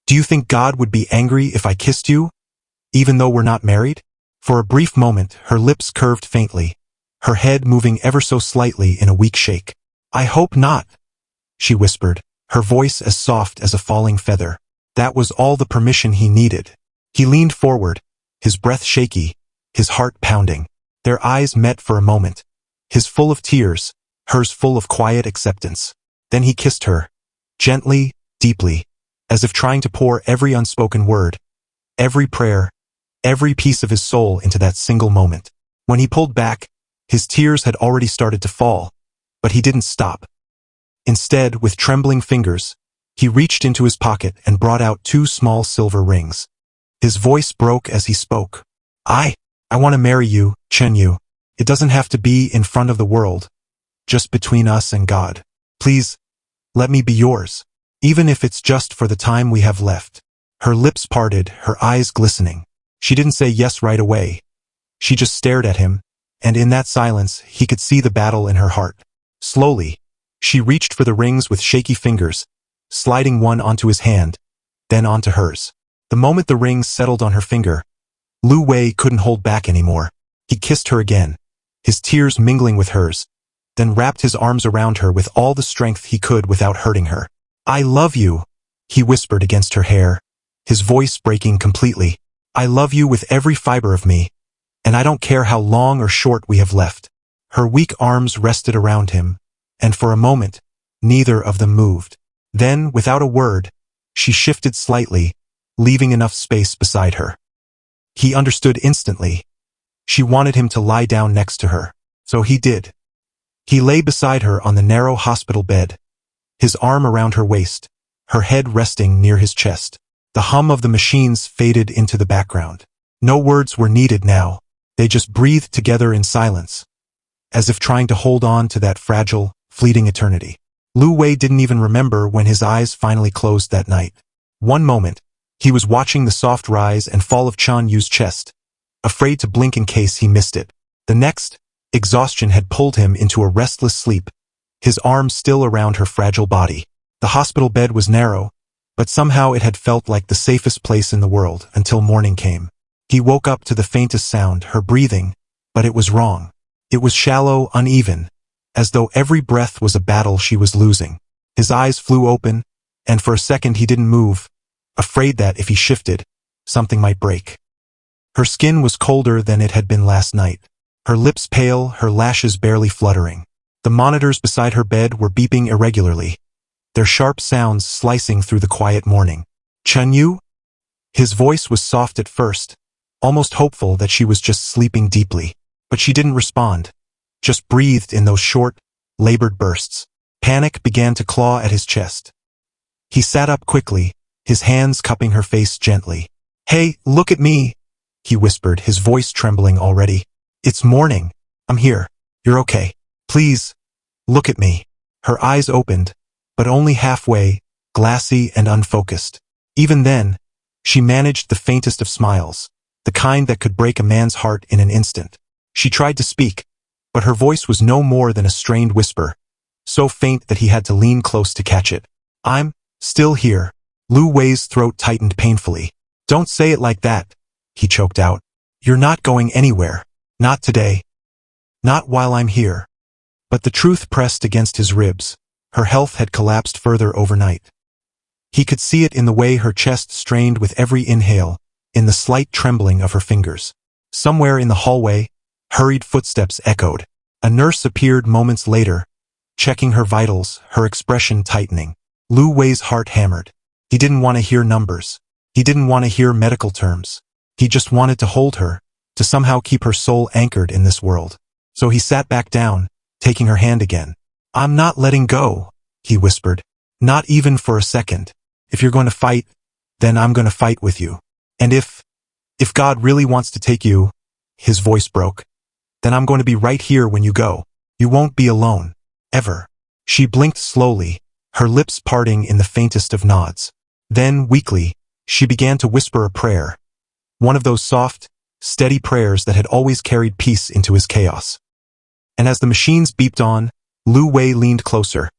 think God would be angry if I kissed you, even though we're not married?" For a brief moment, her lips curved faintly, her head moving ever so slightly in a weak shake. "I hope not," she whispered, her voice as soft as a falling feather. That was all the permission he needed. He leaned forward, his breath shaky, his heart pounding. Their eyes met for a moment, his full of tears, hers full of quiet acceptance. Then he kissed her, gently, deeply, as if trying to pour every unspoken word, every prayer, every piece of his soul into that single moment. When he pulled back, his tears had already started to fall, but he didn't stop. Instead, with trembling fingers, he reached into his pocket and brought out 2 small silver rings. His voice broke as he spoke. I want to marry you, Chen Yu. It doesn't have to be in front of the world, just between us and God. Please, let me be yours, even if it's just for the time we have left." Her lips parted, her eyes glistening. She didn't say yes right away. She just stared at him, and in that silence, he could see the battle in her heart. Slowly, she reached for the rings with shaky fingers, sliding one onto his hand, then onto hers. The moment the rings settled on her finger, Lu Wei couldn't hold back anymore. He kissed her again, his tears mingling with hers, then wrapped his arms around her with all the strength he could without hurting her. "I love you," he whispered against her hair, his voice breaking completely. "I love you with every fiber of me, and I don't care how long or short we have left." Her weak arms rested around him, and for a moment, neither of them moved. Then, without a word, she shifted slightly, leaving enough space beside her. He understood instantly. She wanted him to lie down next to her, so he did. He lay beside her on the narrow hospital bed, his arm around her waist, her head resting near his chest. The hum of the machines faded into the background. No words were needed now. They just breathed together in silence, as if trying to hold on to that fragile, fleeting eternity. Lu Wei didn't even remember when his eyes finally closed that night. One moment, he was watching the soft rise and fall of Chen Yu's chest, afraid to blink in case he missed it. The next, exhaustion had pulled him into a restless sleep, his arms still around her fragile body. The hospital bed was narrow, but somehow it had felt like the safest place in the world until morning came. He woke up to the faintest sound, her breathing, but it was wrong. It was shallow, uneven, as though every breath was a battle she was losing. His eyes flew open, and for a second he didn't move, afraid that if he shifted, something might break. Her skin was colder than it had been last night, her lips pale, her lashes barely fluttering. The monitors beside her bed were beeping irregularly, their sharp sounds slicing through the quiet morning. "Chen Yu?" His voice was soft at first, almost hopeful that she was just sleeping deeply. But she didn't respond, just breathed in those short, labored bursts. Panic began to claw at his chest. He sat up quickly, his hands cupping her face gently. "Hey, look at me," he whispered, his voice trembling already. "It's morning. I'm here. You're okay. Please, look at me." Her eyes opened, but only halfway, glassy and unfocused. Even then, she managed the faintest of smiles, the kind that could break a man's heart in an instant. She tried to speak, but her voice was no more than a strained whisper, so faint that he had to lean close to catch it. "I'm still here." Lu Wei's throat tightened painfully. "Don't say it like that," he choked out. "You're not going anywhere. Not today. Not while I'm here." But the truth pressed against his ribs. Her health had collapsed further overnight. He could see it in the way her chest strained with every inhale, in the slight trembling of her fingers. Somewhere in the hallway, hurried footsteps echoed. A nurse appeared moments later, checking her vitals, her expression tightening. Lu Wei's heart hammered. He didn't want to hear numbers. He didn't want to hear medical terms. He just wanted to hold her, to somehow keep her soul anchored in this world. So he sat back down, taking her hand again. "I'm not letting go," he whispered. Not even for a second. If you're going to fight, then I'm going to fight with you. And if God really wants to take you, his voice broke, then I'm going to be right here when you go. You won't be alone. Ever. She blinked slowly, her lips parting in the faintest of nods. Then, weakly, she began to whisper a prayer. One of those soft, steady prayers that had always carried peace into his chaos. And as the machines beeped on, Lu Wei leaned closer,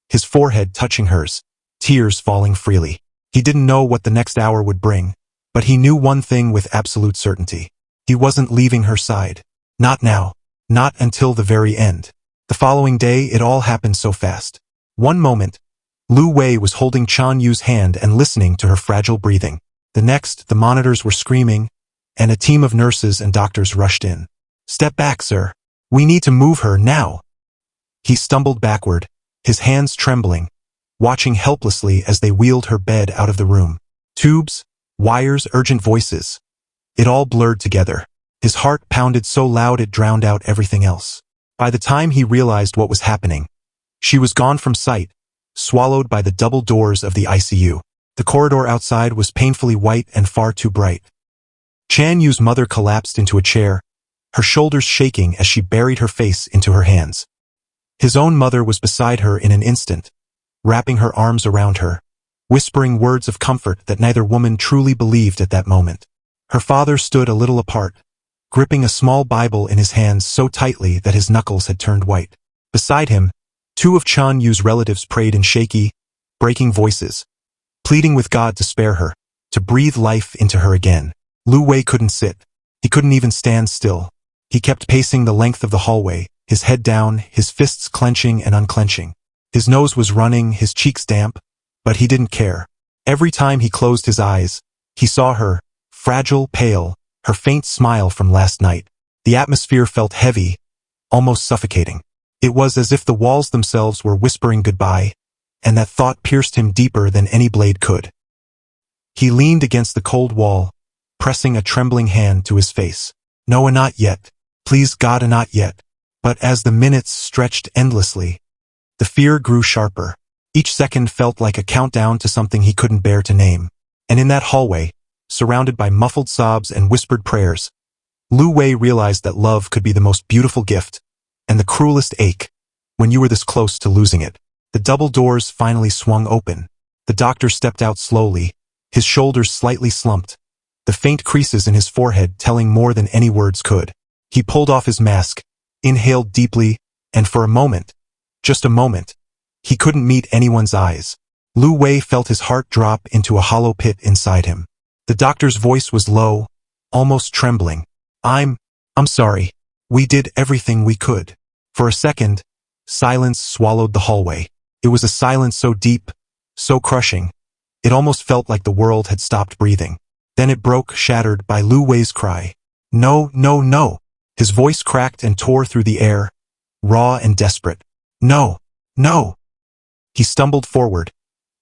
his forehead touching hers, tears falling freely. He didn't know what the next hour would bring, but he knew one thing with absolute certainty. He wasn't leaving her side. Not now. Not until the very end. The following day, it all happened so fast. One moment, Lu Wei was holding Chan Yu's hand and listening to her fragile breathing. The next, the monitors were screaming, and a team of nurses and doctors rushed in. Step back, sir. We need to move her now. He stumbled backward, his hands trembling, watching helplessly as they wheeled her bed out of the room. Tubes, wires, urgent voices. It all blurred together. His heart pounded so loud it drowned out everything else. By the time he realized what was happening, she was gone from sight, swallowed by the double doors of the ICU. The corridor outside was painfully white and far too bright. Chan Yu's mother collapsed into a chair, her shoulders shaking as she buried her face into her hands. His own mother was beside her in an instant, wrapping her arms around her, whispering words of comfort that neither woman truly believed at that moment. Her father stood a little apart, gripping a small Bible in his hands so tightly that his knuckles had turned white. Beside him, two of Chan Yu's relatives prayed in shaky, breaking voices, pleading with God to spare her, to breathe life into her again. Lu Wei couldn't sit. He couldn't even stand still. He kept pacing the length of the hallway, his head down, his fists clenching and unclenching. His nose was running, his cheeks damp, but he didn't care. Every time he closed his eyes, he saw her, fragile, pale, her faint smile from last night. The atmosphere felt heavy, almost suffocating. It was as if the walls themselves were whispering goodbye, and that thought pierced him deeper than any blade could. He leaned against the cold wall, pressing a trembling hand to his face. No, not yet. Please God, not yet. But as the minutes stretched endlessly, the fear grew sharper. Each second felt like a countdown to something he couldn't bear to name. And in that hallway, surrounded by muffled sobs and whispered prayers, Lu Wei realized that love could be the most beautiful gift, and the cruelest ache, when you were this close to losing it. The double doors finally swung open. The doctor stepped out slowly, his shoulders slightly slumped, the faint creases in his forehead telling more than any words could. He pulled off his mask, inhaled deeply, and for a moment, just a moment, he couldn't meet anyone's eyes. Lu Wei felt his heart drop into a hollow pit inside him. The doctor's voice was low, almost trembling. I'm sorry. We did everything we could. For a second, silence swallowed the hallway. It was a silence so deep, so crushing, it almost felt like the world had stopped breathing. Then it broke, shattered by Lu Wei's cry. No, no, no. His voice cracked and tore through the air, raw and desperate. No, no. He stumbled forward,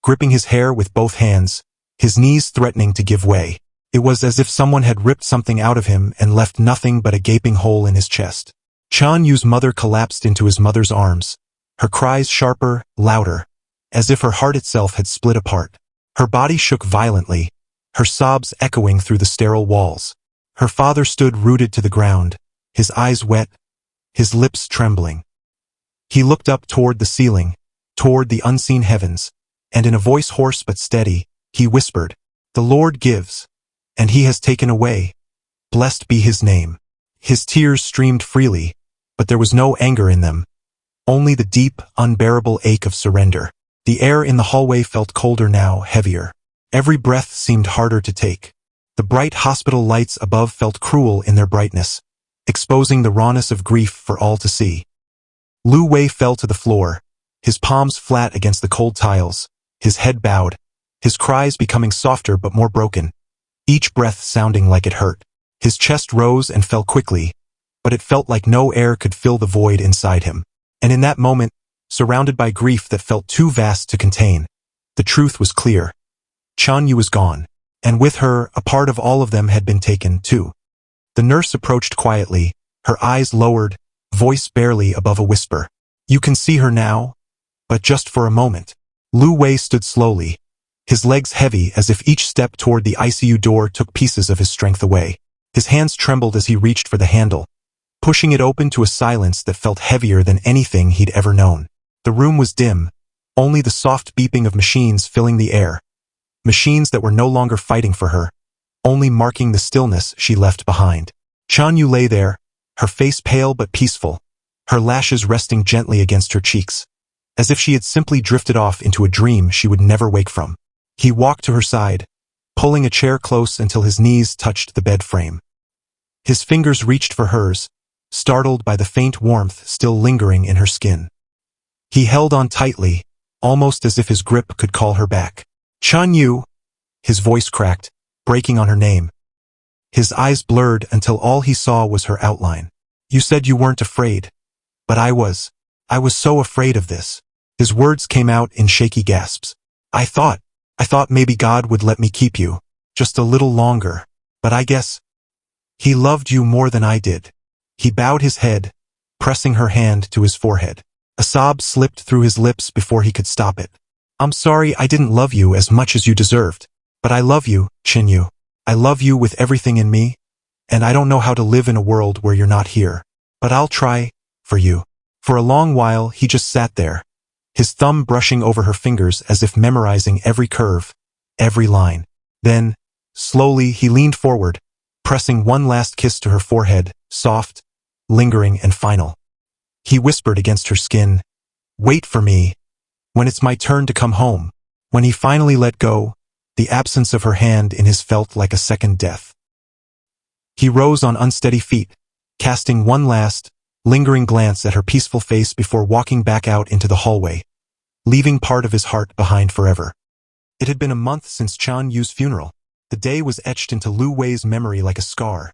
gripping his hair with both hands, his knees threatening to give way. It was as if someone had ripped something out of him and left nothing but a gaping hole in his chest. Chan Yu's mother collapsed into his mother's arms, her cries sharper, louder, as if her heart itself had split apart. Her body shook violently, her sobs echoing through the sterile walls. Her father stood rooted to the ground, his eyes wet, his lips trembling. He looked up toward the ceiling, toward the unseen heavens, and in a voice hoarse but steady, he whispered, "The Lord gives, and he has taken away. Blessed be his name." His tears streamed freely, but there was no anger in them, only the deep, unbearable ache of surrender. The air in the hallway felt colder now, heavier. Every breath seemed harder to take. The bright hospital lights above felt cruel in their brightness, exposing the rawness of grief for all to see. Lu Wei fell to the floor, his palms flat against the cold tiles, his head bowed, his cries becoming softer but more broken, each breath sounding like it hurt. His chest rose and fell quickly, but it felt like no air could fill the void inside him. And in that moment, surrounded by grief that felt too vast to contain, the truth was clear. Chan Yu was gone, and with her, a part of all of them had been taken, too. The nurse approached quietly, her eyes lowered, voice barely above a whisper. "You can see her now?" but just for a moment. Lu Wei stood slowly, his legs heavy as if each step toward the ICU door took pieces of his strength away. His hands trembled as he reached for the handle, pushing it open to a silence that felt heavier than anything he'd ever known. The room was dim, only the soft beeping of machines filling the air. Machines that were no longer fighting for her, only marking the stillness she left behind. Chen Yu lay there, her face pale but peaceful, her lashes resting gently against her cheeks, as if she had simply drifted off into a dream she would never wake from. He walked to her side, pulling a chair close until his knees touched the bed frame. His fingers reached for hers, startled by the faint warmth still lingering in her skin. He held on tightly, almost as if his grip could call her back. "Chen Yu!" His voice cracked, breaking on her name. His eyes blurred until all he saw was her outline. "You said you weren't afraid, but I was. I was so afraid of this." His words came out in shaky gasps. I thought maybe God would let me keep you, just a little longer, but I guess he loved you more than I did." He bowed his head, pressing her hand to his forehead. A sob slipped through his lips before he could stop it. "I'm sorry I didn't love you as much as you deserved, but I love you, Chen Yu. I love you with everything in me, and I don't know how to live in a world where you're not here, but I'll try, for you." For a long while he just sat there, his thumb brushing over her fingers as if memorizing every curve, every line. Then, slowly he leaned forward, pressing one last kiss to her forehead, soft, lingering and final. He whispered against her skin, "Wait for me, when it's my turn to come home." When he finally let go, the absence of her hand in his felt like a second death. He rose on unsteady feet, casting one last, lingering glance at her peaceful face before walking back out into the hallway, leaving part of his heart behind forever. It had been a month since Chen Yu's funeral. The day was etched into Lu Wei's memory like a scar.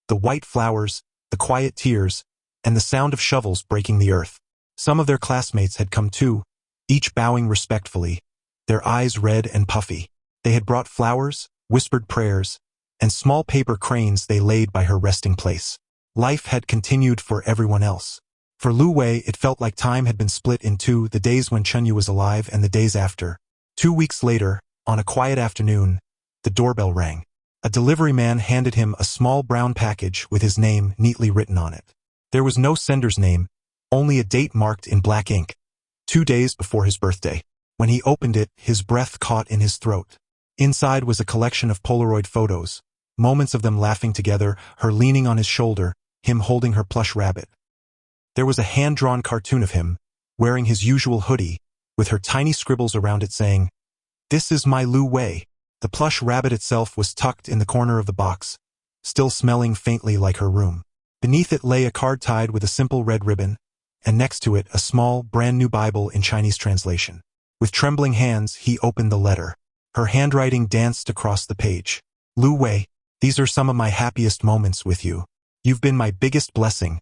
The white flowers, the quiet tears, and the sound of shovels breaking the earth. Some of their classmates had come too, each bowing respectfully, their eyes red and puffy. They had brought flowers, whispered prayers, and small paper cranes they laid by her resting place. Life had continued for everyone else. For Lu Wei, it felt like time had been split in two, the days when Chen Yu was alive and the days after. 2 weeks later, on a quiet afternoon, the doorbell rang. A delivery man handed him a small brown package with his name neatly written on it. There was no sender's name, only a date marked in black ink, 2 days before his birthday. When he opened it, his breath caught in his throat. Inside was a collection of Polaroid photos, moments of them laughing together, her leaning on his shoulder, him holding her plush rabbit. There was a hand-drawn cartoon of him, wearing his usual hoodie, with her tiny scribbles around it saying, "This is my Lu Wei." The plush rabbit itself was tucked in the corner of the box, still smelling faintly like her room. Beneath it lay a card tied with a simple red ribbon, and next to it a small, brand-new Bible in Chinese translation. With trembling hands, he opened the letter. Her handwriting danced across the page. "Lu Wei, these are some of my happiest moments with you. You've been my biggest blessing,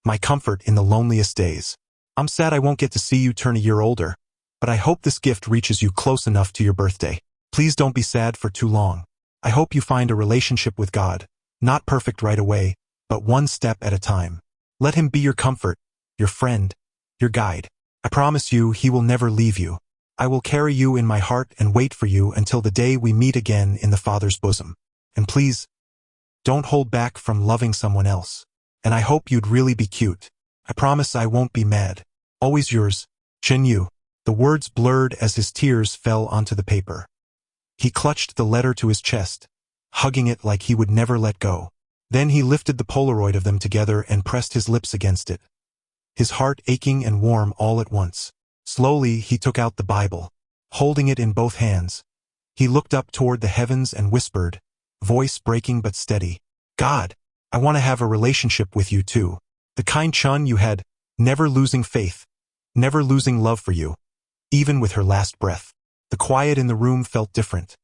my comfort in the loneliest days. I'm sad I won't get to see you turn a year older, but I hope this gift reaches you close enough to your birthday. Please don't be sad for too long. I hope you find a relationship with God, not perfect right away, but one step at a time. Let him be your comfort, your friend, your guide. I promise you he will never leave you. I will carry you in my heart and wait for you until the day we meet again in the Father's bosom. And please, don't hold back from loving someone else. And I hope you'd really be cute. I promise I won't be mad. Always yours, Chen Yu." The words blurred as his tears fell onto the paper. He clutched the letter to his chest, hugging it like he would never let go. Then he lifted the Polaroid of them together and pressed his lips against it, his heart aching and warm all at once. Slowly he took out the Bible, holding it in both hands. He looked up toward the heavens and whispered, voice breaking but steady, "God, I want to have a relationship with you too. The kind Chen Yu had, never losing faith, never losing love for you, even with her last breath." The quiet in the room felt different.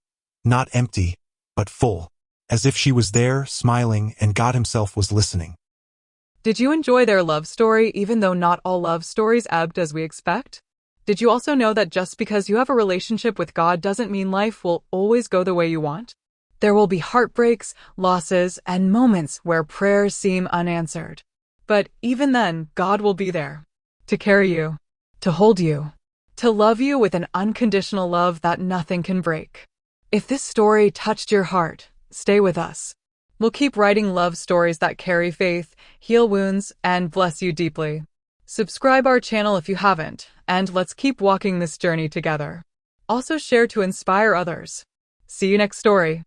Not empty, but full, as if she was there, smiling, and God himself was listening. Did you enjoy their love story even though not all love stories ebbed as we expect? Did you also know that just because you have a relationship with God doesn't mean life will always go the way you want? There will be heartbreaks, losses, and moments where prayers seem unanswered. But even then, God will be there, to carry you, to hold you, to love you with an unconditional love that nothing can break. If this story touched your heart, stay with us. We'll keep writing love stories that carry faith, heal wounds, and bless you deeply. Subscribe our channel if you haven't, and let's keep walking this journey together. Also share to inspire others. See you next story.